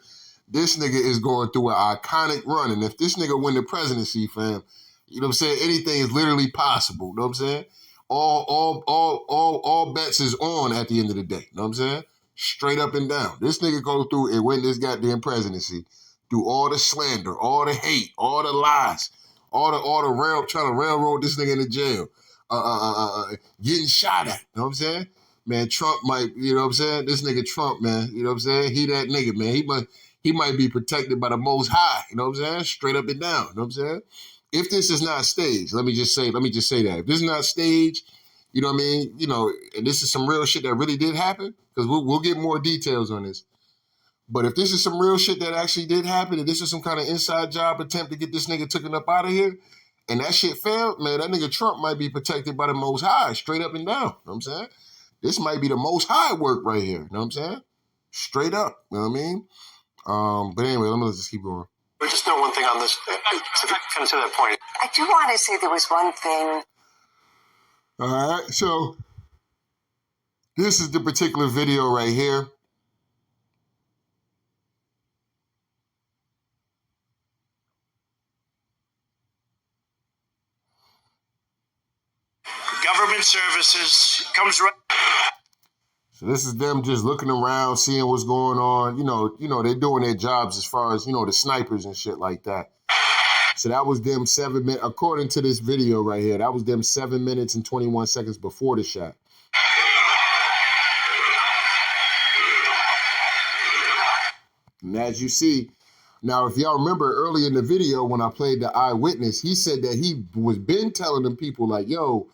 This nigga is going through an iconic run, and if this nigga win the presidency, fam, you know what I'm saying? Anything is literally possible, you know what I'm saying? All bets is on at the end of the day, you know what I'm saying? Straight up and down. This nigga go through and win this goddamn presidency through all the slander, all the hate, all the lies, all the trying to railroad this nigga into jail, getting shot at, you know what I'm saying? Man, Trump might, you know what I'm saying? This nigga Trump, man, you know what I'm saying? He that nigga, man. He might be protected by the Most High, you know what I'm saying? Straight up and down, you know what I'm saying? If this is not staged, let me just say that. If this is not staged, you know what I mean? You know, and this is some real shit that really did happen, because we'll get more details on this. But if this is some real shit that actually did happen, and this is some kind of inside job attempt to get this nigga taken up out of here, and that shit failed, man, that nigga Trump might be protected by the Most High, straight up and down. You know what I'm saying? This might be the Most High work right here. You know what I'm saying? Straight up. You know what I mean? But anyway, let me just keep going. We just know one thing on this, kind of to that point. I do want to say there was one thing. All right, so this is the particular video right here. Government services comes right. So this is them just looking around, seeing what's going on. You know, they're doing their jobs as far as, the snipers and shit like that. So that was them 7 minutes, according to this video right here, that was them 7 minutes and 21 seconds before the shot. And as you see, now if y'all remember earlier in the video when I played the eyewitness, he said that he was been telling them people like, yo,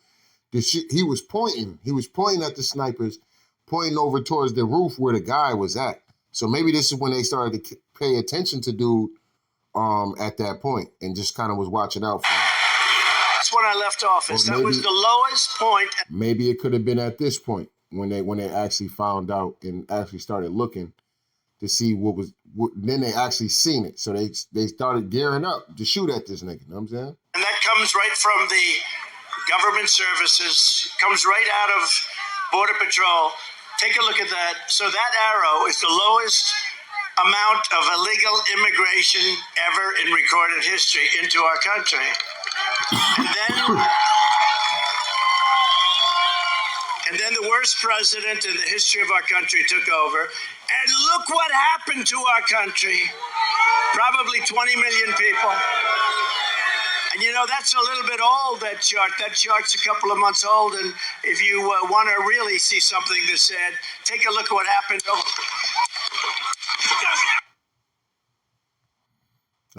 he was pointing at the snipers, pointing over towards the roof where the guy was at. So maybe this is when they started to pay attention to dude at that point and just kind of was watching out for him. That's when I left office. That was the lowest point. Maybe it could have been at this point when they actually found out and actually started looking to see then they actually seen it. So they started gearing up to shoot at this nigga, you know what I'm saying? And that comes right from the government services, comes right out of Border Patrol. Take a look at that. So that arrow is the lowest amount of illegal immigration ever in recorded history into our country. And then the worst president in the history of our country took over. And look what happened to our country. Probably 20 million people. And that's a little bit old, that chart. That chart's a couple of months old. And if you want to really see something that's said, take a look at what happened.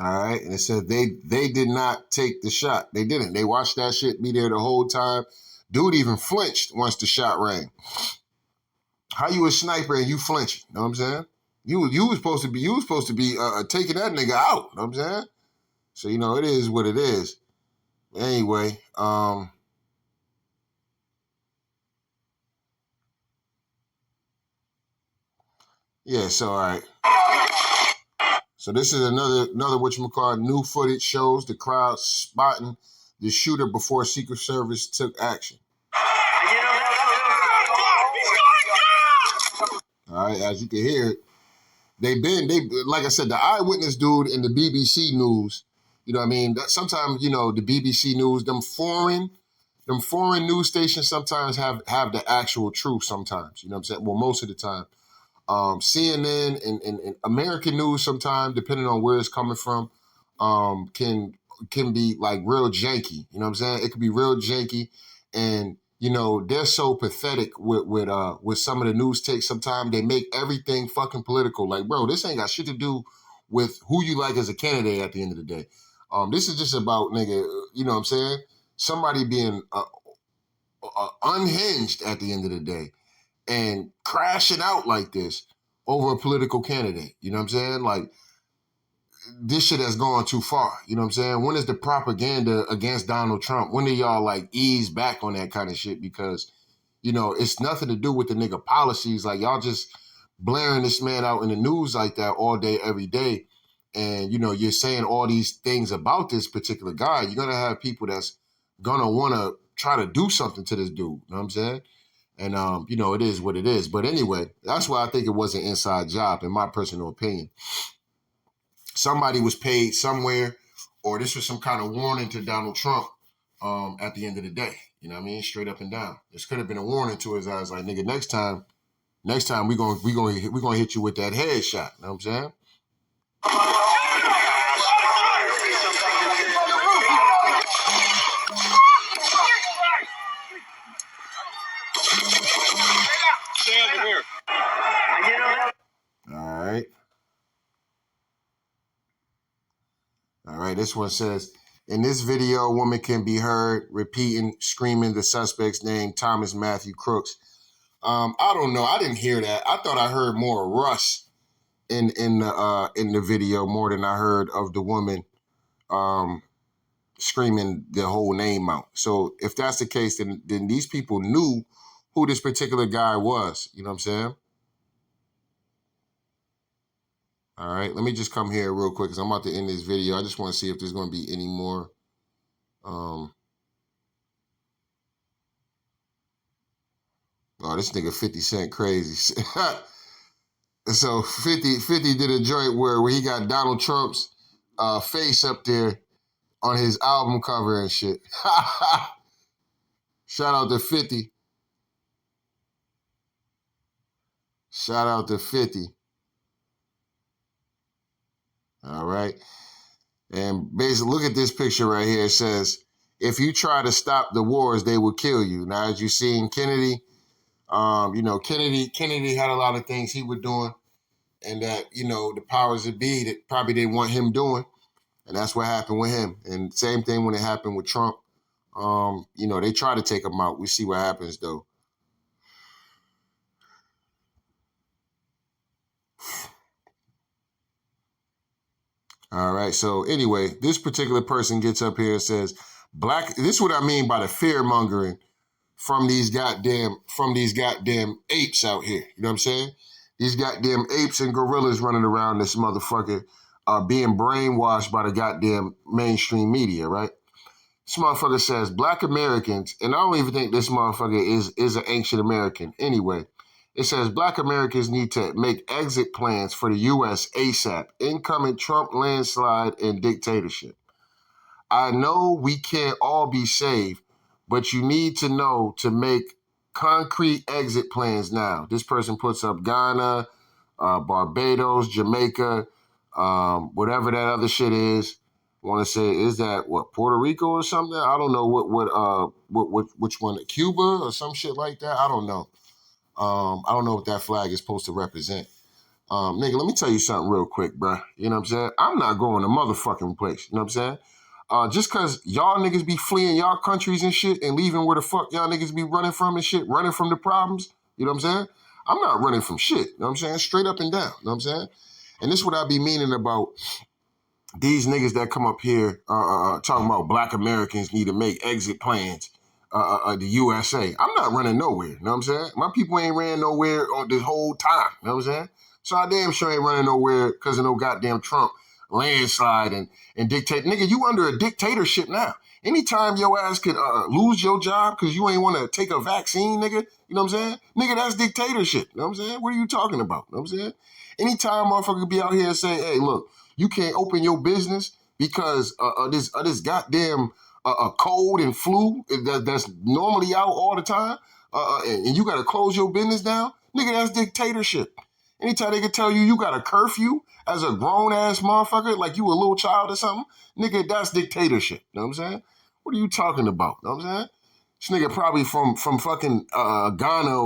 All right. And it said they did not take the shot. They didn't. They watched that shit be there the whole time. Dude even flinched once the shot rang. How you a sniper and you flinching? You know what I'm saying? You was supposed to be taking that nigga out. You know what I'm saying? So it is what it is. Anyway, yeah. So all right. So this is another whatchamacallit, new footage shows the crowd spotting the shooter before Secret Service took action. All right, as you can hear, they like I said, the eyewitness dude in the BBC News. You know what I mean? That sometimes the BBC News, them foreign news stations sometimes have the actual truth. Sometimes, you know what I'm saying? Well, most of the time. CNN and American news sometimes, depending on where it's coming from, can be like real janky. You know what I'm saying? It could be real janky, and they're so pathetic with some of the news takes. Sometimes they make everything fucking political. Like, bro, this ain't got shit to do with who you like as a candidate at the end of the day. This is just about, nigga, you know what I'm saying? Somebody being unhinged at the end of the day and crashing out like this over a political candidate. You know what I'm saying? Like, this shit has gone too far. You know what I'm saying? When is the propaganda against Donald Trump? When do y'all like ease back on that kind of shit? Because, it's nothing to do with the nigga policies. Like, y'all just blaring this man out in the news like that all day, every day. And, you're saying all these things about this particular guy. You're going to have people that's going to want to try to do something to this dude. You know what I'm saying? And, it is what it is. But anyway, that's why I think it was an inside job, in my personal opinion. Somebody was paid somewhere, or this was some kind of warning to Donald Trump at the end of the day. You know what I mean? Straight up and down. This could have been a warning to his eyes, like, nigga, next time we gonna hit you with that headshot. You know what I'm saying? All right, this one says, in this video, a woman can be heard screaming the suspect's name, Thomas Matthew Crooks. I don't know. I didn't hear that. I thought I heard more Russ in the video more than I heard of the woman screaming their whole name out. So if that's the case, then these people knew who this particular guy was. You know what I'm saying? All right, let me just come here real quick because I'm about to end this video. I just want to see if there's going to be any more. Oh, this nigga 50 Cent crazy. So 50 did a joint where he got Donald Trump's face up there on his album cover and shit. Shout out to 50. Shout out to 50. All right. And basically, look at this picture right here. It says, if you try to stop the wars, they will kill you. Now, as you've seen, Kennedy, Kennedy had a lot of things he was doing and that, the powers that be that probably didn't want him doing. And that's what happened with him. And same thing when it happened with Trump. They try to take him out. We see what happens, though. All right. So anyway, this particular person gets up here and says, this is what I mean by the fear mongering from these goddamn apes out here. You know what I'm saying? These goddamn apes and gorillas running around this motherfucker being brainwashed by the goddamn mainstream media, right? This motherfucker says Black Americans, and I don't even think this motherfucker is an ancient American anyway. It says Black Americans need to make exit plans for the U.S. ASAP. Incoming Trump landslide and dictatorship. I know we can't all be saved, but you need to know to make concrete exit plans now. This person puts up Ghana, Barbados, Jamaica, whatever that other shit is. I want to say, is that what, Puerto Rico or something? I don't know which one, Cuba or some shit like that. I don't know. I don't know what that flag is supposed to represent. Nigga, let me tell you something real quick, bruh. You know what I'm saying? I'm not going to motherfucking place. You know what I'm saying? Just because y'all niggas be fleeing y'all countries and shit and leaving where the fuck y'all niggas be running from and shit, running from the problems, you know what I'm saying? I'm not running from shit, you know what I'm saying? Straight up and down, you know what I'm saying? And this is what I be meaning about these niggas that come up here talking about Black Americans need to make exit plans, the USA. I'm not running nowhere, you know what I'm saying? My people ain't ran nowhere this whole time, you know what I'm saying? So I damn sure ain't running nowhere because of no goddamn Trump landslide and dictate. Nigga, you under a dictatorship now. Anytime your ass could lose your job because you ain't want to take a vaccine, nigga, you know what I'm saying? Nigga, that's dictatorship, you know what I'm saying? What are you talking about, you know what I'm saying? Anytime motherfucker be out here and say, hey, look, you can't open your business because this goddamn cold and flu that's normally out all the time, and you got to close your business down, nigga, that's dictatorship. Anytime they can tell you got a curfew as a grown-ass motherfucker, like you a little child or something, nigga, that's dictatorship. You know what I'm saying? What are you talking about? You know what I'm saying? This nigga probably from fucking Ghana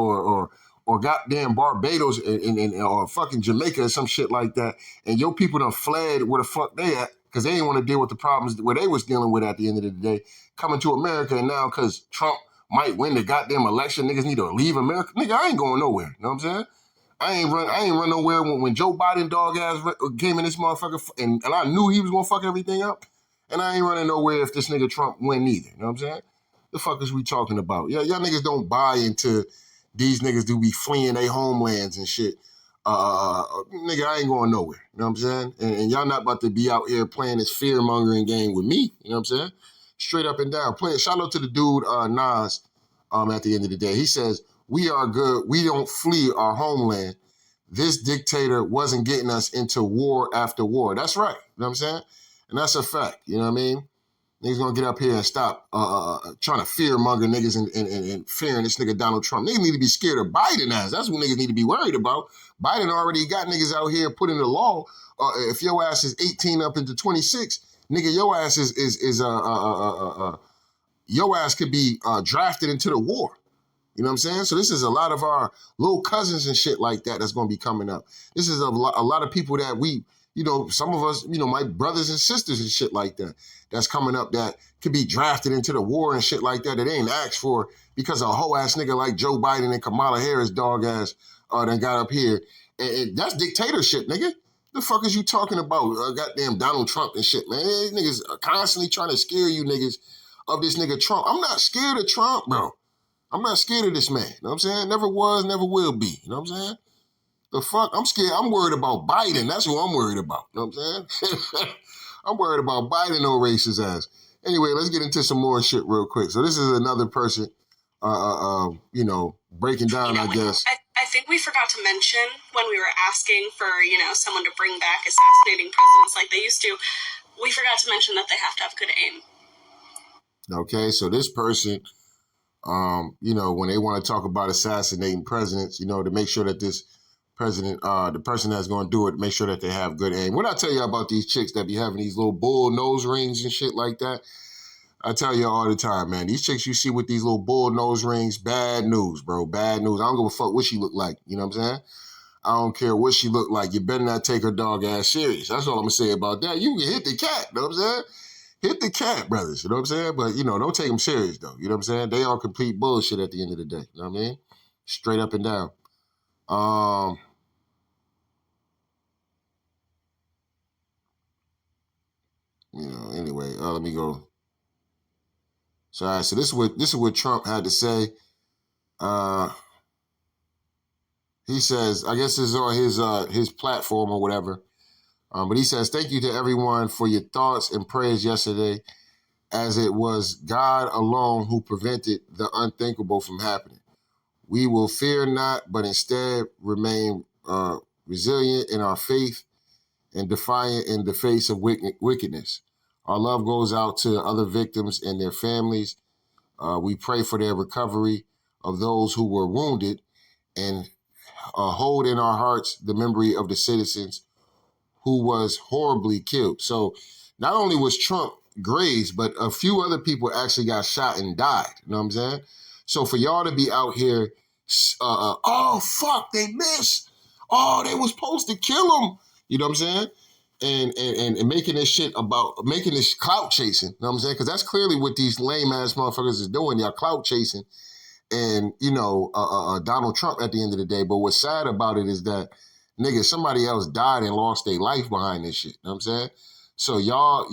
or goddamn Barbados or fucking Jamaica or some shit like that, and your people done fled where the fuck they at because they didn't want to deal with the problems where they was dealing with at the end of the day, coming to America, and now because Trump might win the goddamn election, niggas need to leave America. Nigga, I ain't going nowhere. You know what I'm saying? I ain't run nowhere when Joe Biden dog ass came in this motherfucker and I knew he was gonna fuck everything up. And I ain't running nowhere if this nigga Trump win either. You know what I'm saying? The fuck is we talking about? Yeah, y'all niggas don't buy into these niggas do be fleeing their homelands and shit. Nigga, I ain't going nowhere. You know what I'm saying? And y'all not about to be out here playing this fear-mongering game with me. You know what I'm saying? Straight up and down. Shout out to the dude, Nas, at the end of the day. He says, we are good. We don't flee our homeland. This dictator wasn't getting us into war after war. That's right. You know what I'm saying? And that's a fact. You know what I mean? Niggas gonna get up here and stop trying to fear-monger niggas and fearing this nigga Donald Trump. Niggas need to be scared of Biden ass. That's what niggas need to be worried about. Biden already got niggas out here putting the law. If your ass is 18 up into 26, nigga, your ass your ass could be drafted into the war. You know what I'm saying? So this is a lot of our little cousins and shit like that that's going to be coming up. This is a lot of people that we, some of us, my brothers and sisters and shit like that, that's coming up that could be drafted into the war and shit like that they ain't asked for because a whole ass nigga like Joe Biden and Kamala Harris dog ass done got up here. And that's dictatorship, nigga. The fuck is you talking about? Goddamn Donald Trump and shit, man. These niggas are constantly trying to scare you niggas of this nigga Trump. I'm not scared of Trump, bro. I'm not scared of this man. You know what I'm saying? Never was, never will be. You know what I'm saying? The fuck? I'm scared. I'm worried about Biden. That's who I'm worried about. You know what I'm saying? I'm worried about Biden, no racist ass. Anyway, let's get into some more shit real quick. So this is another person, breaking down, I guess. I think we forgot to mention when we were asking for, someone to bring back assassinating presidents like they used to, we forgot to mention that they have to have good aim. Okay, so this person, when they want to talk about assassinating presidents, to make sure that this president, the person that's going to do it, make sure that they have good aim. What I tell you about these chicks that be having these little bull nose rings and shit like that, I tell you all the time, man, these chicks you see with these little bull nose rings, bad news, bro, bad news. I don't give a fuck what she look like, you know what I'm saying? I don't care what she look like. You better not take her dog ass serious. That's all I'm going to say about that. You can hit the cat, you know what I'm saying? Hit the cat, brothers, you know what I'm saying? But, don't take them serious, though, you know what I'm saying? They all complete bullshit at the end of the day, you know what I mean? Straight up and down. Anyway, let me go. So, all right, so this is what Trump had to say. He says, I guess this is on his platform or whatever. But he says, thank you to everyone for your thoughts and prayers yesterday, as it was God alone who prevented the unthinkable from happening. We will fear not, but instead remain resilient in our faith and defiant in the face of wickedness. Our love goes out to other victims and their families. We pray for their recovery of those who were wounded and hold in our hearts the memory of the citizens who was horribly killed. So not only was Trump grazed, but a few other people actually got shot and died. You know what I'm saying? So for y'all to be out here, oh, fuck, they missed. Oh, they was supposed to kill him. You know what I'm saying? And making this shit about, making this clout chasing. You know what I'm saying? Because that's clearly what these lame-ass motherfuckers is doing. Y'all clout chasing. And, Donald Trump at the end of the day. But what's sad about it is that, nigga, somebody else died and lost their life behind this shit. You know what I'm saying? So y'all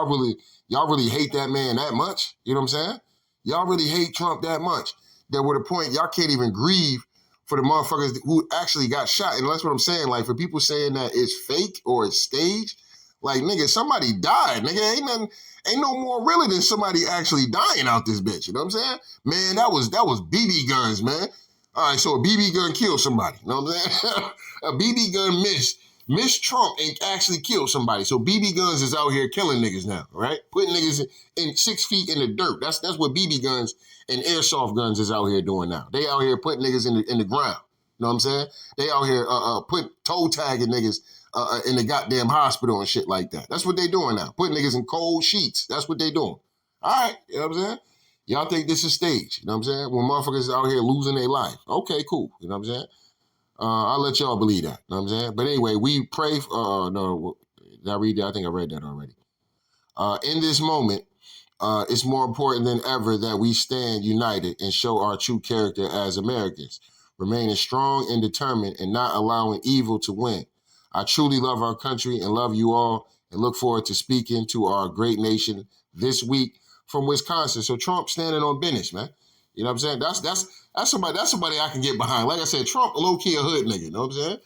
really hate that man that much? You know what I'm saying? Y'all really hate Trump that much that we're the point y'all can't even grieve for the motherfuckers who actually got shot. And that's what I'm saying. Like, for people saying that it's fake or it's staged, like, nigga, somebody died. Nigga, ain't no more really than somebody actually dying out this bitch. You know what I'm saying? Man, that was BB guns, man. All right, so a BB gun killed somebody. You know what I'm saying? A BB gun missed Trump and actually killed somebody. So BB guns is out here killing niggas now, right? Putting niggas in 6 feet in the dirt. That's what BB guns and airsoft guns is out here doing now. They out here putting niggas in the ground. You know what I'm saying? They out here toe tagging niggas in the goddamn hospital and shit like that. That's what they doing now. Putting niggas in cold sheets. That's what they doing. All right, you know what I'm saying? Y'all think this is staged, you know what I'm saying? When motherfuckers out here losing their life. Okay, cool, you know what I'm saying? I'll let y'all believe that, you know what I'm saying? But anyway, we pray for, no, did I read that? I think I read that already. In this moment, it's more important than ever that we stand united and show our true character as Americans, remaining strong and determined and not allowing evil to win. I truly love our country and love you all and look forward to speaking to our great nation this week from Wisconsin. So Trump standing on business, man. You know what I'm saying? That's somebody I can get behind. Like I said, Trump low-key a hood nigga, you know what I'm saying?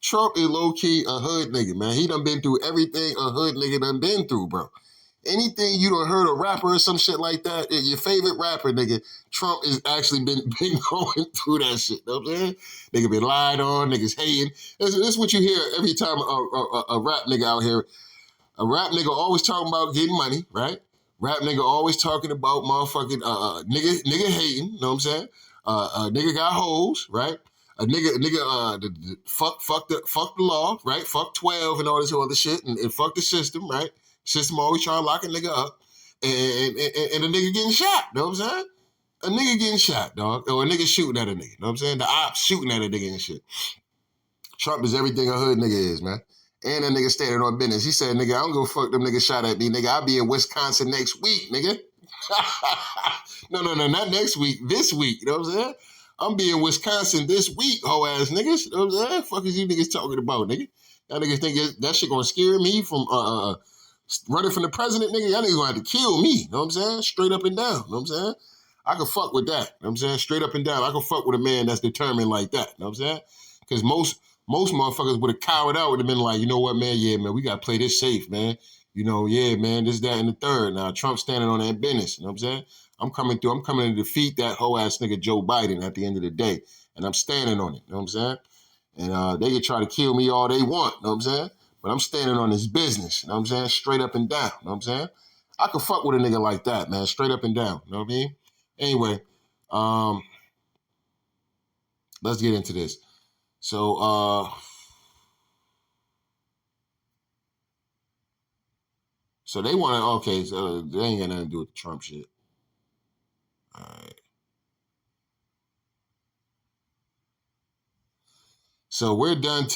Trump is low-key a hood nigga, man. He done been through everything a hood nigga done been through, bro. Anything you done heard a rapper or some shit like that, your favorite rapper, nigga, Trump has actually been going through that shit, you know what I'm saying? Nigga been lied on, niggas hating. This is what you hear every time a rap nigga out here. A rap nigga always talking about getting money, right? Rap nigga always talking about motherfucking nigga hating, you know what I'm saying? Nigga got hoes, right? A nigga fuck the law, right? Fuck 12 and all this other shit and fuck the system, right? System always trying to lock a nigga up and a nigga getting shot, you know what I'm saying? A nigga getting shot, dog. Or a nigga shooting at a nigga, you know what I'm saying? The ops shooting at a nigga and shit. Trump is everything a hood nigga is, man. And that nigga standing on business. He said, nigga, I don't give a fuck them niggas shot at me, nigga. I'll be in Wisconsin next week, nigga. No, not next week. This week, you know what I'm saying? I'm be in Wisconsin this week, hoe ass niggas. You know what I'm saying? Fuck is you niggas talking about, nigga? Y'all niggas think that shit gonna scare me from running from the president, nigga? Y'all niggas gonna have to kill me, you know what I'm saying? Straight up and down, you know what I'm saying? I can fuck with that, you know what I'm saying? Straight up and down. I can fuck with a man that's determined like that, you know what I'm saying? Because most motherfuckers would have cowered out, would have been like, you know what, man? Yeah, man, we gotta play this safe, man. You know, yeah, man, this, that, and the third. Now, Trump's standing on that business, you know what I'm saying? I'm coming to defeat that whole ass nigga Joe Biden at the end of the day. And I'm standing on it, you know what I'm saying? And they can try to kill me all they want, you know what I'm saying? But I'm standing on this business, you know what I'm saying? Straight up and down, you know what I'm saying? I could fuck with a nigga like that, man, straight up and down, you know what I mean? Anyway, let's get into this. So they want to, okay, so they ain't got nothing to do with the Trump shit. All right. So we're done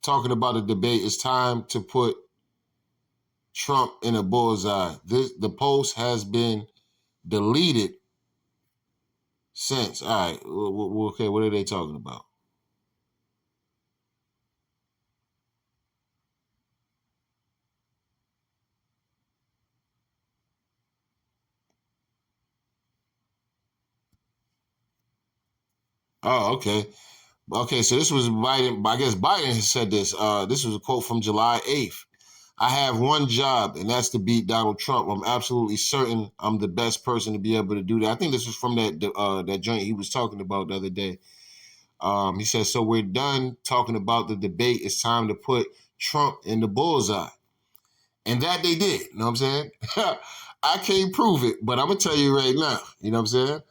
talking about the debate. It's time to put Trump in a bullseye. The post has been deleted since. All right. Okay, what are they talking about? Oh, okay. Okay, so this was Biden. I guess Biden has said this. This was a quote from July 8th. I have one job, and that's to beat Donald Trump. I'm absolutely certain I'm the best person to be able to do that. I think this was from that joint he was talking about the other day. He says, so we're done talking about the debate. It's time to put Trump in the bullseye. And that they did. You know what I'm saying? I can't prove it, but I'm going to tell you right now. You know what I'm saying?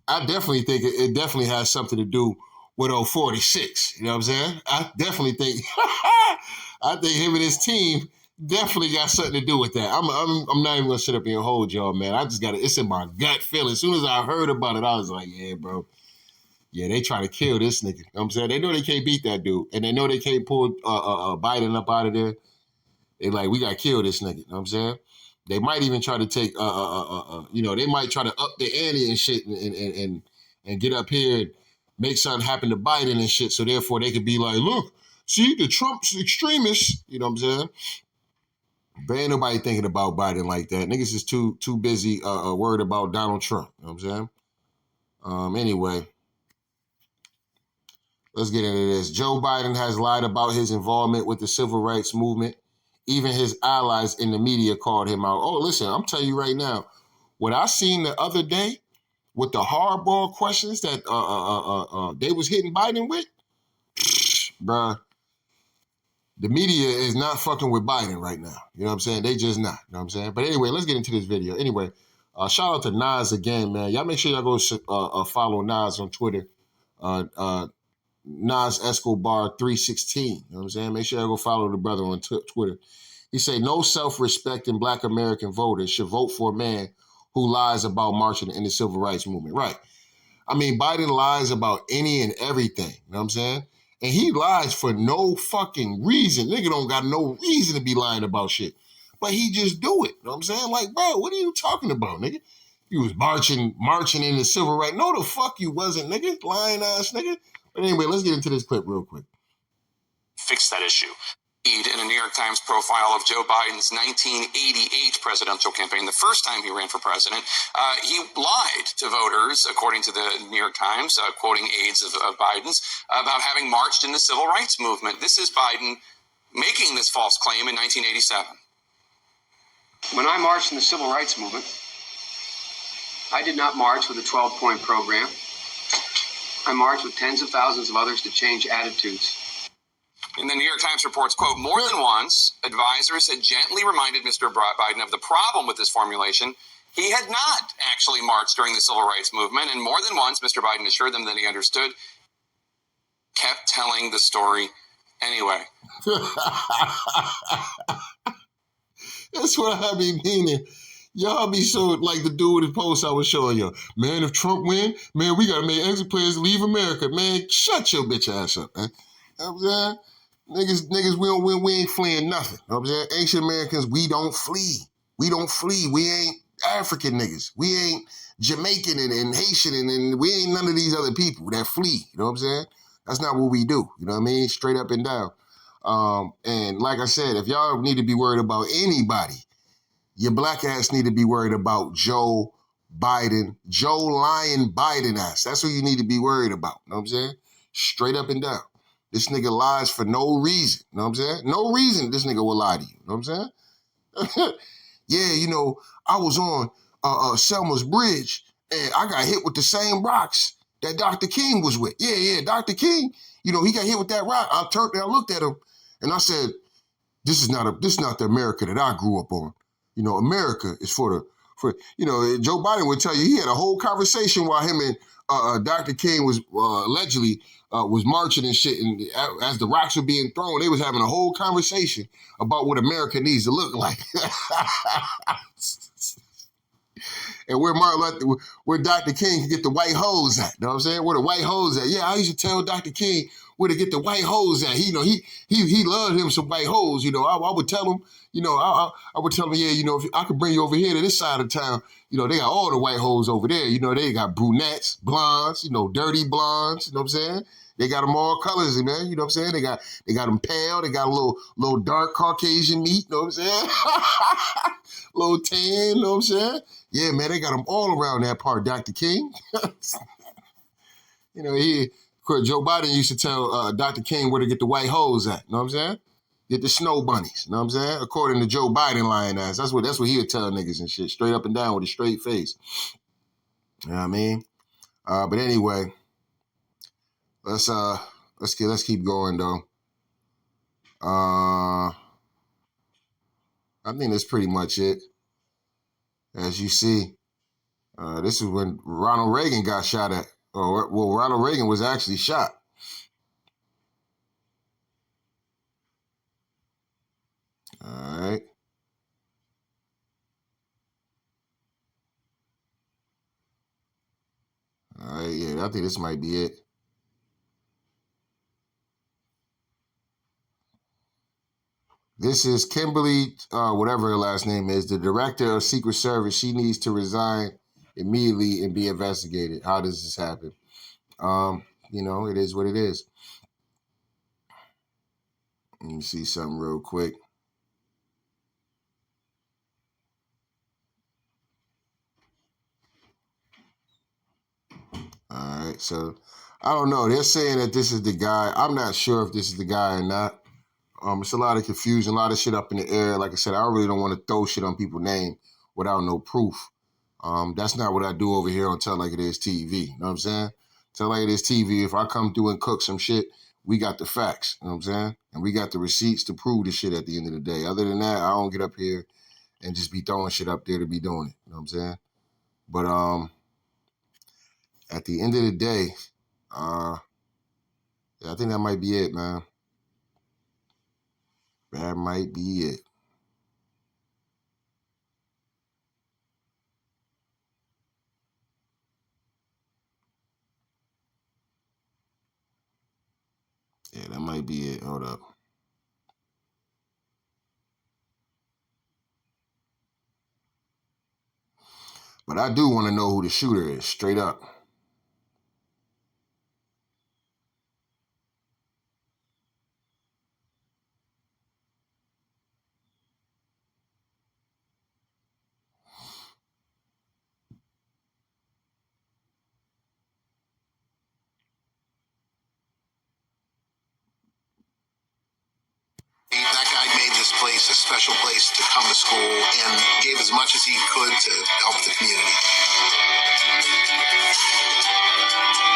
I definitely think it definitely has something to do with 046. You know what I'm saying? I definitely think I think him and his team definitely got something to do with that. I'm not even gonna sit up here and hold y'all, man. I just got it's in my gut feeling. As soon as I heard about it, I was like, yeah, bro. Yeah, they trying to kill this nigga. You know what I'm saying? They know they can't beat that dude. And they know they can't pull Biden up out of there. They like, we gotta kill this nigga. You know what I'm saying? They might even try to take they might try to up the ante and shit and get up here and make something happen to Biden and shit. So therefore they could be like, look, see the Trump's extremists, you know what I'm saying? But ain't nobody thinking about Biden like that. Niggas is too busy worried about Donald Trump, you know what I'm saying? Anyway, let's get into this. Joe Biden has lied about his involvement with the civil rights movement. Even his allies in the media called him out. Oh, listen, I'm telling you right now, what I seen the other day with the hardball questions that they was hitting Biden with, bruh, the media is not fucking with Biden right now. You know what I'm saying? They just not. You know what I'm saying? But anyway, let's get into this video. Anyway, shout out to Nas again, man. Y'all make sure y'all go follow Nas on Twitter. Nas Escobar 316. You know what I'm saying? Make sure y'all go follow the brother on Twitter. He said, no self-respecting Black American voters should vote for a man who lies about marching in the civil rights movement. Right. I mean, Biden lies about any and everything. You know what I'm saying? And he lies for no fucking reason. Nigga don't got no reason to be lying about shit. But he just do it. You know what I'm saying? Like, bro, what are you talking about, nigga? You was marching in the civil rights. No, the fuck you wasn't, nigga. Lying ass nigga. But anyway, let's get into this clip real quick. Fix that issue. In a New York Times profile of Joe Biden's 1988 presidential campaign, the first time he ran for president, he lied to voters, according to the New York Times, quoting aides of Biden's, about having marched in the civil rights movement. This is Biden making this false claim in 1987. When I marched in the civil rights movement, I did not march with a 12-point program. I marched with tens of thousands of others to change attitudes. And the New York Times reports, quote, more than once, advisors had gently reminded Mr. Biden of the problem with this formulation. He had not actually marched during the civil rights movement, and more than once, Mr. Biden assured them that he understood, kept telling the story anyway. That's what I be meaning. Y'all be so like the dude with the post I was showing you. Man, if Trump win, man, we got to make exit players leave America. Man, shut your bitch ass up, man. You know what I'm saying? Niggas, we don't win. We ain't fleeing nothing. You know what I'm saying? Asian Americans, we don't flee. We don't flee. We ain't African niggas. We ain't Jamaican and Haitian and we ain't none of these other people that flee. You know what I'm saying? That's not what we do. You know what I mean? Straight up and down. And like I said, if y'all need to be worried about anybody, your black ass need to be worried about Joe Biden, Joe Lion Biden ass. That's who you need to be worried about. You know what I'm saying? Straight up and down. This nigga lies for no reason. You know what I'm saying? No reason this nigga will lie to you. You know what I'm saying? Yeah, you know, I was on Selma's Bridge and I got hit with the same rocks that Dr. King was with. Yeah, Dr. King, you know, he got hit with that rock. I turned and I looked at him and I said, this is not the America that I grew up on. You know, America is for you know, Joe Biden would tell you he had a whole conversation while him and Dr. King was allegedly was marching and shit. And as the rocks were being thrown, they was having a whole conversation about what America needs to look like. And where Dr. King can get the white hose at. You know what I'm saying? Where the white hose at. Yeah, I used to tell Dr. King where to get the white hose at. He, you know, he loved him some white hose. You know, I would tell him, you know, I would tell him, yeah, you know, if I could bring you over here to this side of town, you know, they got all the white hoes over there. You know, they got brunettes, blondes, you know, dirty blondes, you know what I'm saying? They got them all colors, man. You know what I'm saying? They got them pale. They got a little dark Caucasian meat. You know what I'm saying? Little tan. You know what I'm saying? Yeah, man. They got them all around that part, Dr. King. You know, Joe Biden used to tell Dr. King where to get the white hoes at. You know what I'm saying? Get the snow bunnies. You know what I'm saying? According to Joe Biden lying ass. That's what he would tell niggas and shit, straight up and down with a straight face. You know what I mean? But anyway. Let's keep going though. I think that's pretty much it. As you see, this is when Ronald Reagan got shot at. Well, Ronald Reagan was actually shot. All right. All right, yeah, I think this might be it. This is Kimberly, whatever her last name is, the director of Secret Service. She needs to resign immediately and be investigated. How does this happen? You know, it is what it is. Let me see something real quick. All right, so I don't know. They're saying that this is the guy. I'm not sure if this is the guy or not. It's a lot of confusion, a lot of shit up in the air. Like I said, I really don't want to throw shit on people's name without no proof. That's not what I do over here on Tell Like It Is TV. You know what I'm saying? Tell Like It Is TV, if I come through and cook some shit, we got the facts. You know what I'm saying? And we got the receipts to prove the shit at the end of the day. Other than that, I don't get up here and just be throwing shit up there to be doing it. You know what I'm saying? But at the end of the day, yeah, I think that might be it, man. That might be it. Yeah, that might be it. Hold up. But I do want to know who the shooter is, straight up. That guy made this place a special place to come to school and gave as much as he could to help the community.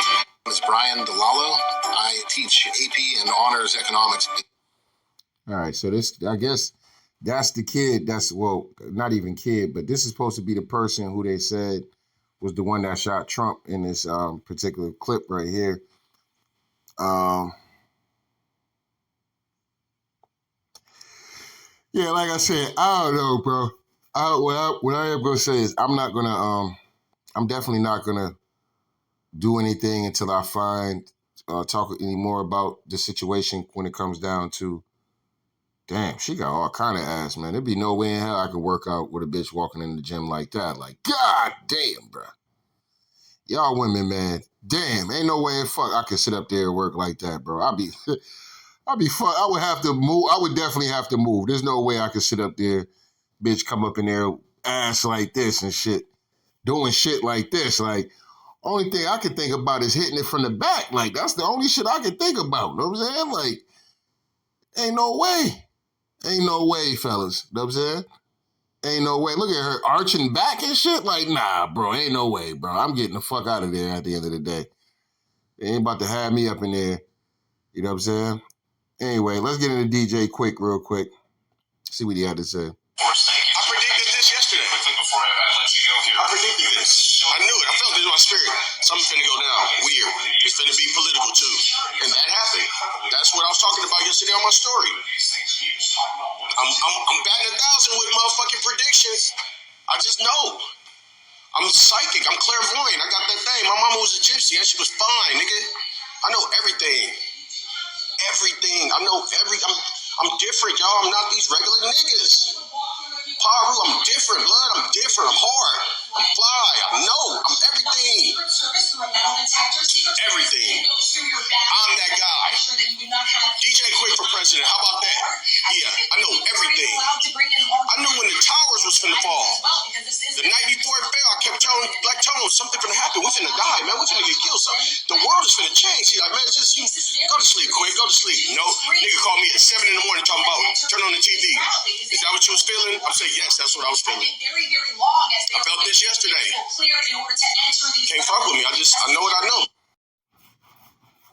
My name is Brian DeLallo. I teach AP and honors economics. All right, so this, I guess that's the kid that's, well, not even kid, but this is supposed to be the person who they said was the one that shot Trump in this particular clip right here. Yeah, like I said, I don't know, bro. What I am gonna say is I'm definitely not gonna do anything until I talk any more about the situation when it comes down to, damn, she got all kind of ass, man. There'd be no way in hell I could work out with a bitch walking in the gym like that. Like, god damn, bro. Y'all women, man, damn, ain't no way in fuck I could sit up there and work like that, bro. I would have to move. I would definitely have to move. There's no way I could sit up there, bitch, come up in there, ass like this and shit, doing shit like this. Like, only thing I can think about is hitting it from the back. Like, that's the only shit I can think about. You know what I'm saying? Like, ain't no way. Ain't no way, fellas. You know what I'm saying? Ain't no way. Look at her arching back and shit. Like, nah, bro. Ain't no way, bro. I'm getting the fuck out of there at the end of the day. They ain't about to have me up in there. You know what I'm saying? Anyway, let's get into DJ Quick real quick. See what he had to say. I predicted this yesterday. Before I let you go here. I predicted this. I knew it. I felt it in my spirit. Something's finna go down. Weird. It's finna be political too. And that happened. That's what I was talking about yesterday on my story. I'm batting 1,000 with motherfucking predictions. I just know. I'm psychic. I'm clairvoyant. I got that thing. My mama was a gypsy. That shit was fine, nigga. I know everything. Everything. I know I'm different, y'all. I'm not these regular niggas. Paru, I'm different, blood. I'm different. I'm hard. I'm fly. I know. I'm everything. Everything. I'm that guy. DJ Quick for president. How about that? Yeah, I know everything. I knew when the towers was finna fall. The night before it fell, I kept telling Black Tone something finna happen. We finna die, man. We finna get killed. The world is finna change. He's like, man, just you go to sleep, Quick. Go to sleep. No, nigga called me at 7 in the morning talking about turn on the TV. Is that what you was feeling? I'm saying yes, that's what I was feeling. I felt this yesterday. Can't fuck with me. I know what I know.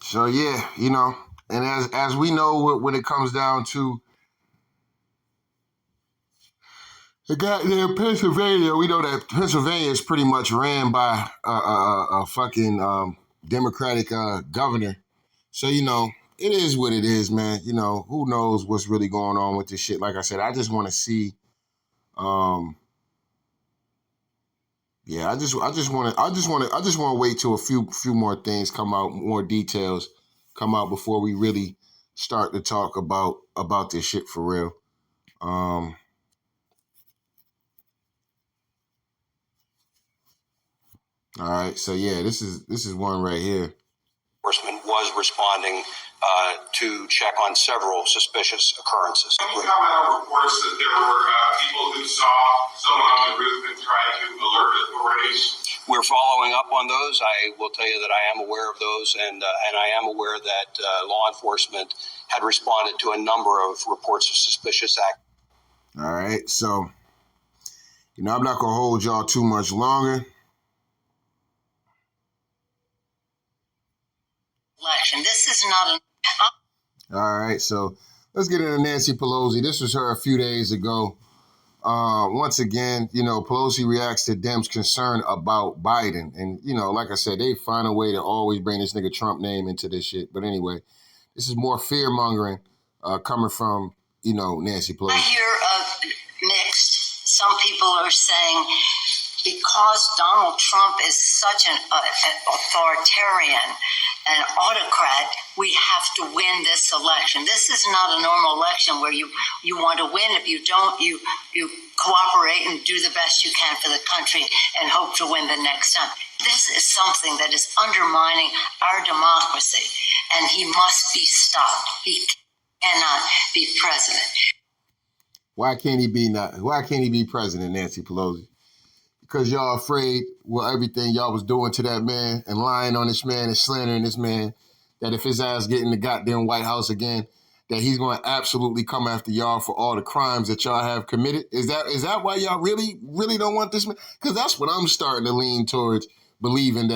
So yeah, you know, and as we know, when it comes down to the goddamn Pennsylvania, we know that Pennsylvania is pretty much ran by a fucking Democratic governor. So, you know, it is what it is, man. You know, who knows what's really going on with this shit. Like I said, I just want to see, yeah, I just want to wait till a few more things come out, more details come out before we really start to talk about this shit for real. All right, so yeah, this is one right here. Enforcement was responding to check on several suspicious occurrences. Can you comment on reports that there were people who saw someone on the roof and tried to alert authorities? We're following up on those. I will tell you that I am aware of those, and I am aware that law enforcement had responded to a number of reports of suspicious act. All right, so, you know, I'm not going to hold y'all too much longer. Election. This is not an... All right, so let's get into Nancy Pelosi. This was her a few days ago. Once again, you know, Pelosi reacts to Dems' concern about Biden. And, you know, like I said, they find a way to always bring this nigga Trump name into this shit. But anyway, this is more fear-mongering coming from, you know, Nancy Pelosi. I hear mixed. Some people are saying because Donald Trump is such an authoritarian, an autocrat, we have to win this election. This is not a normal election where you want to win. If you don't, you cooperate and do the best you can for the country and hope to win the next time. This is something that is undermining our democracy, and he must be stopped. He cannot be president. Why can't he be president, Nancy Pelosi? Because y'all afraid everything y'all was doing to that man and lying on this man and slandering this man, that if his ass get in the goddamn White House again, that he's going to absolutely come after y'all for all the crimes that y'all have committed? Is that why y'all really don't want this man? Because that's what I'm starting to lean towards, believing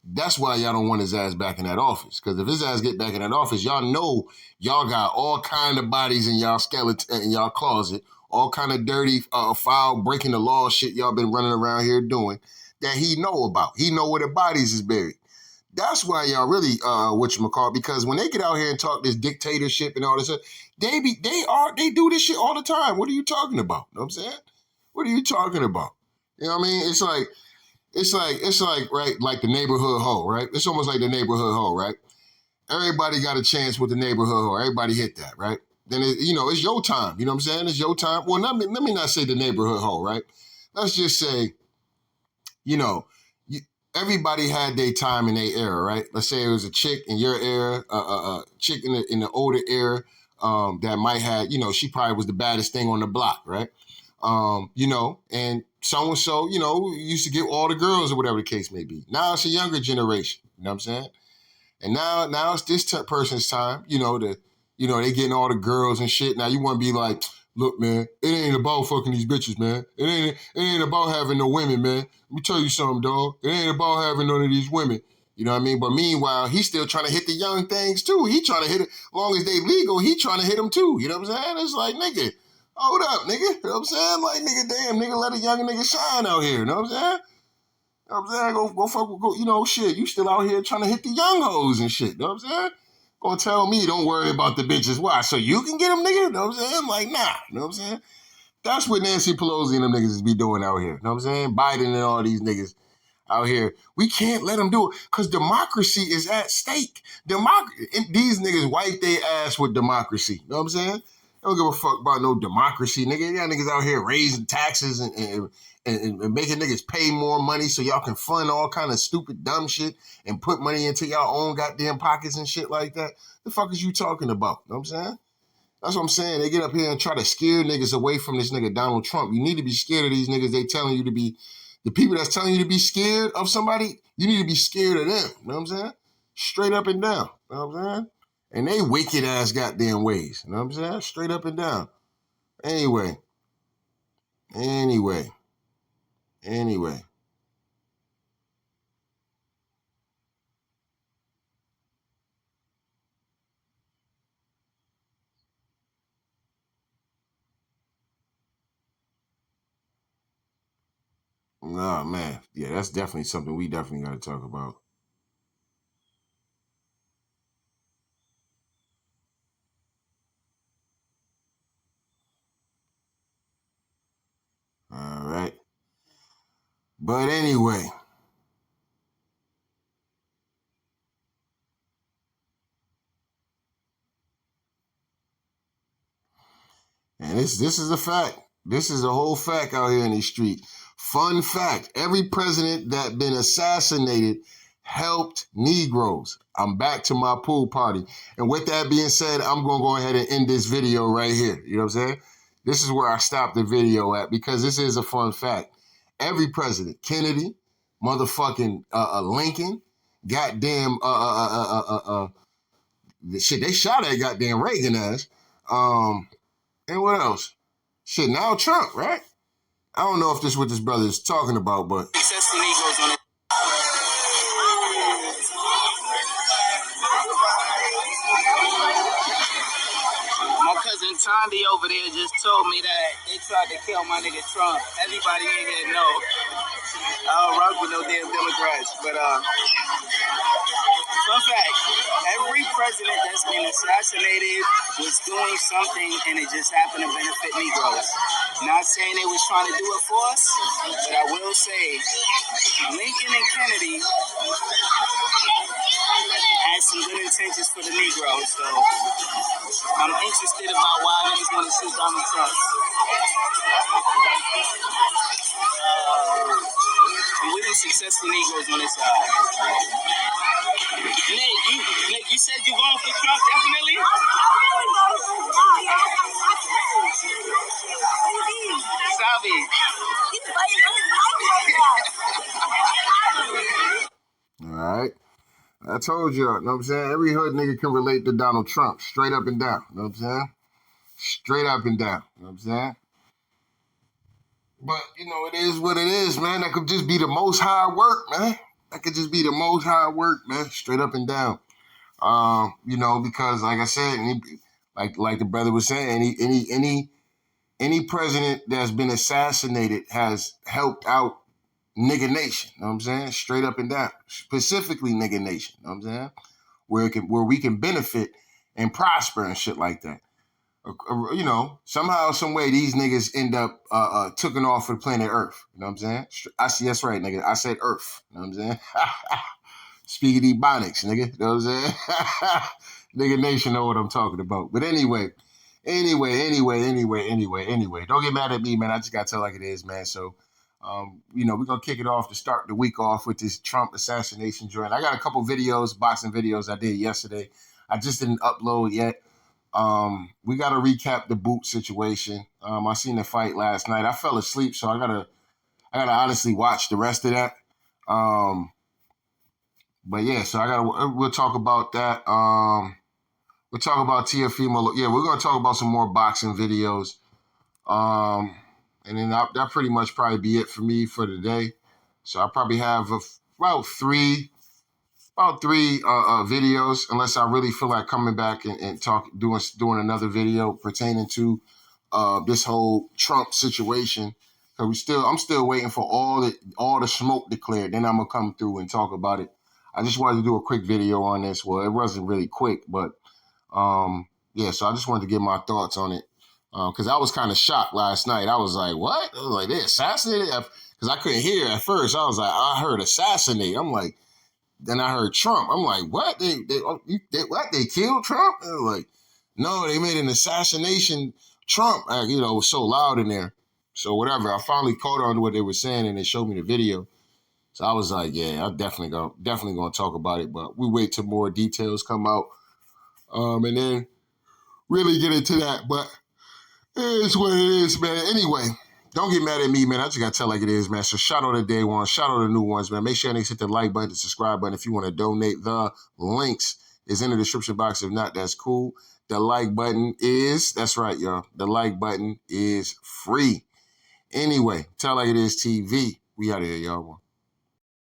that's why y'all don't want his ass back in that office. Because if his ass get back in that office, y'all know y'all got all kind of bodies in y'all skeleton, in y'all closet, all kind of dirty, foul, breaking the law shit y'all been running around here doing that he know about. He know where the bodies is buried. That's why y'all really, whatchamacallit, because when they get out here and talk this dictatorship and all this stuff, they do this shit all the time. What are you talking about? You know what I'm saying? What are you talking about? You know what I mean? It's like, right, like the neighborhood hoe, right? It's almost like the neighborhood hoe, right? Everybody got a chance with the neighborhood hoe. Everybody hit that, right? Then, it's your time. You know what I'm saying? It's your time. Well, let me not say the neighborhood hoe, right? Let's just say, everybody had their time in their era, right? Let's say it was a chick in your era, a chick in the older era that might have, you know, she probably was the baddest thing on the block, right? You know, and so-and-so, you know, used to get all the girls or whatever the case may be. Now it's a younger generation, you know what I'm saying? And now it's this person's time, you know, they getting all the girls and shit. Now you want to be like, look, man, it ain't about fucking these bitches, man. It ain't about having no women, man. Let me tell you something, dog. It ain't about having none of these women. You know what I mean? But meanwhile, he's still trying to hit the young things too. He trying to hit it. As long as they legal, he trying to hit them too. You know what I'm saying? It's like, nigga, hold up, nigga. You know what I'm saying? Like, nigga, damn, nigga, let a young nigga shine out here. You know what I'm saying? You know what I'm saying? Go fuck with, you know, shit. You still out here trying to hit the young hoes and shit. You know what I'm saying? Gonna tell me, don't worry about the bitches. Why? So you can get them, nigga? You know what I'm saying? I'm like, nah. You know what I'm saying? That's what Nancy Pelosi and them niggas is be doing out here. You know what I'm saying? Biden and all these niggas out here. We can't let them do it because democracy is at stake. These niggas wipe their ass with democracy. You know what I'm saying? They don't give a fuck about no democracy, nigga. Y'all niggas out here raising taxes and making niggas pay more money so y'all can fund all kind of stupid, dumb shit and put money into y'all own goddamn pockets and shit like that. The fuck is you talking about? You know what I'm saying? That's what I'm saying. They get up here and try to scare niggas away from this nigga Donald Trump. You need to be scared of these niggas. They telling you to be, the people that's telling you to be scared of somebody, you need to be scared of them. You know what I'm saying? Straight up and down. You know what I'm saying? And they wicked ass goddamn ways. You know what I'm saying? Straight up and down. Anyway. Oh, man. Yeah, that's definitely something we definitely got to talk about. All right. But anyway. And this is a fact. This is a whole fact out here in these streets. Fun fact, every president that been assassinated helped Negroes. I'm back to my pool party. And with that being said, I'm going to go ahead and end this video right here. You know what I'm saying? This is where I stopped the video at because this is a fun fact. Every president, Kennedy, motherfucking Lincoln, goddamn, shit, they shot at goddamn Reagan ass. And what else? Shit, now Trump, right? I don't know if this is what this brother is talking about, but... Successful Negroes on it. My cousin Tondi over there just told me that they tried to kill my nigga Trump. Everybody in here know. I don't rock with no damn Democrats, but fun fact, every president that's been assassinated was doing something and it just happened to benefit Negroes. Not saying they was trying to do it for us, but I will say Lincoln and Kennedy had some good intentions for the Negroes, so I'm interested about why niggas want to shoot Donald Trump. We them successful Negroes on this side. Nick, you said you voting for Trump, definitely? Sabi. All right. I told you, know what I'm saying? Every hood nigga can relate to Donald Trump, straight up and down, know what I'm saying? Straight up and down, know what I'm saying? But, you know, it is what it is, man. That could just be the most high work, man. That could just be the most high work, man, straight up and down. You know, because like I said, like the brother was saying, any president that's been assassinated has helped out nigga nation, know what I'm saying? Straight up and down. Specifically nigga nation, know what I'm saying? Where we can benefit and prosper and shit like that. You know, somehow, some way, these niggas end up taking off for the planet Earth. You know what I'm saying? I see, that's right, nigga. I said Earth. You know what I'm saying? Speaking Ebonics, nigga. You know what I'm saying? Nigga nation know what I'm talking about. But anyway. Don't get mad at me, man. I just got to tell like it is, man. So, We're going to kick it off to start the week off with this Trump assassination joint. I got a couple videos, boxing videos I did yesterday. I just didn't upload yet. We got to recap the boot situation. I seen the fight last night. I fell asleep, so I gotta honestly watch the rest of that. But yeah, so we'll talk about that. We'll talk about Teofimo. Yeah, we're gonna talk about some more boxing videos. And then that pretty much probably be it for me for today. So I probably have about three videos, unless I really feel like coming back and doing another video pertaining to this whole Trump situation. Because I'm still waiting for all the smoke declared. Then I'm gonna come through and talk about it. I just wanted to do a quick video on this. Well, it wasn't really quick, but yeah. So I just wanted to get my thoughts on it. Because I was kind of shocked last night. I was like, what? I was like, they assassinated? Because I couldn't hear at first. I was like, I heard assassinate. I'm like, then I heard Trump. I'm like, what? They what? They killed Trump? I was like, no, they made an assassination Trump. It was so loud in there. So whatever. I finally caught on to what they were saying, and they showed me the video. So I was like, yeah, I'm definitely gonna talk about it. But we wait till more details come out, and then really get into that. But it's what it is, man. Anyway, don't get mad at me, man. I just got to tell like it is, man. So shout out to day one. Shout out to new ones, man. Make sure you hit the like button, the subscribe button. If you want to donate, the links is in the description box. If not, that's cool. The like button that's right, y'all. The like button is free. Anyway, tell like it is TV. We out of here, y'all.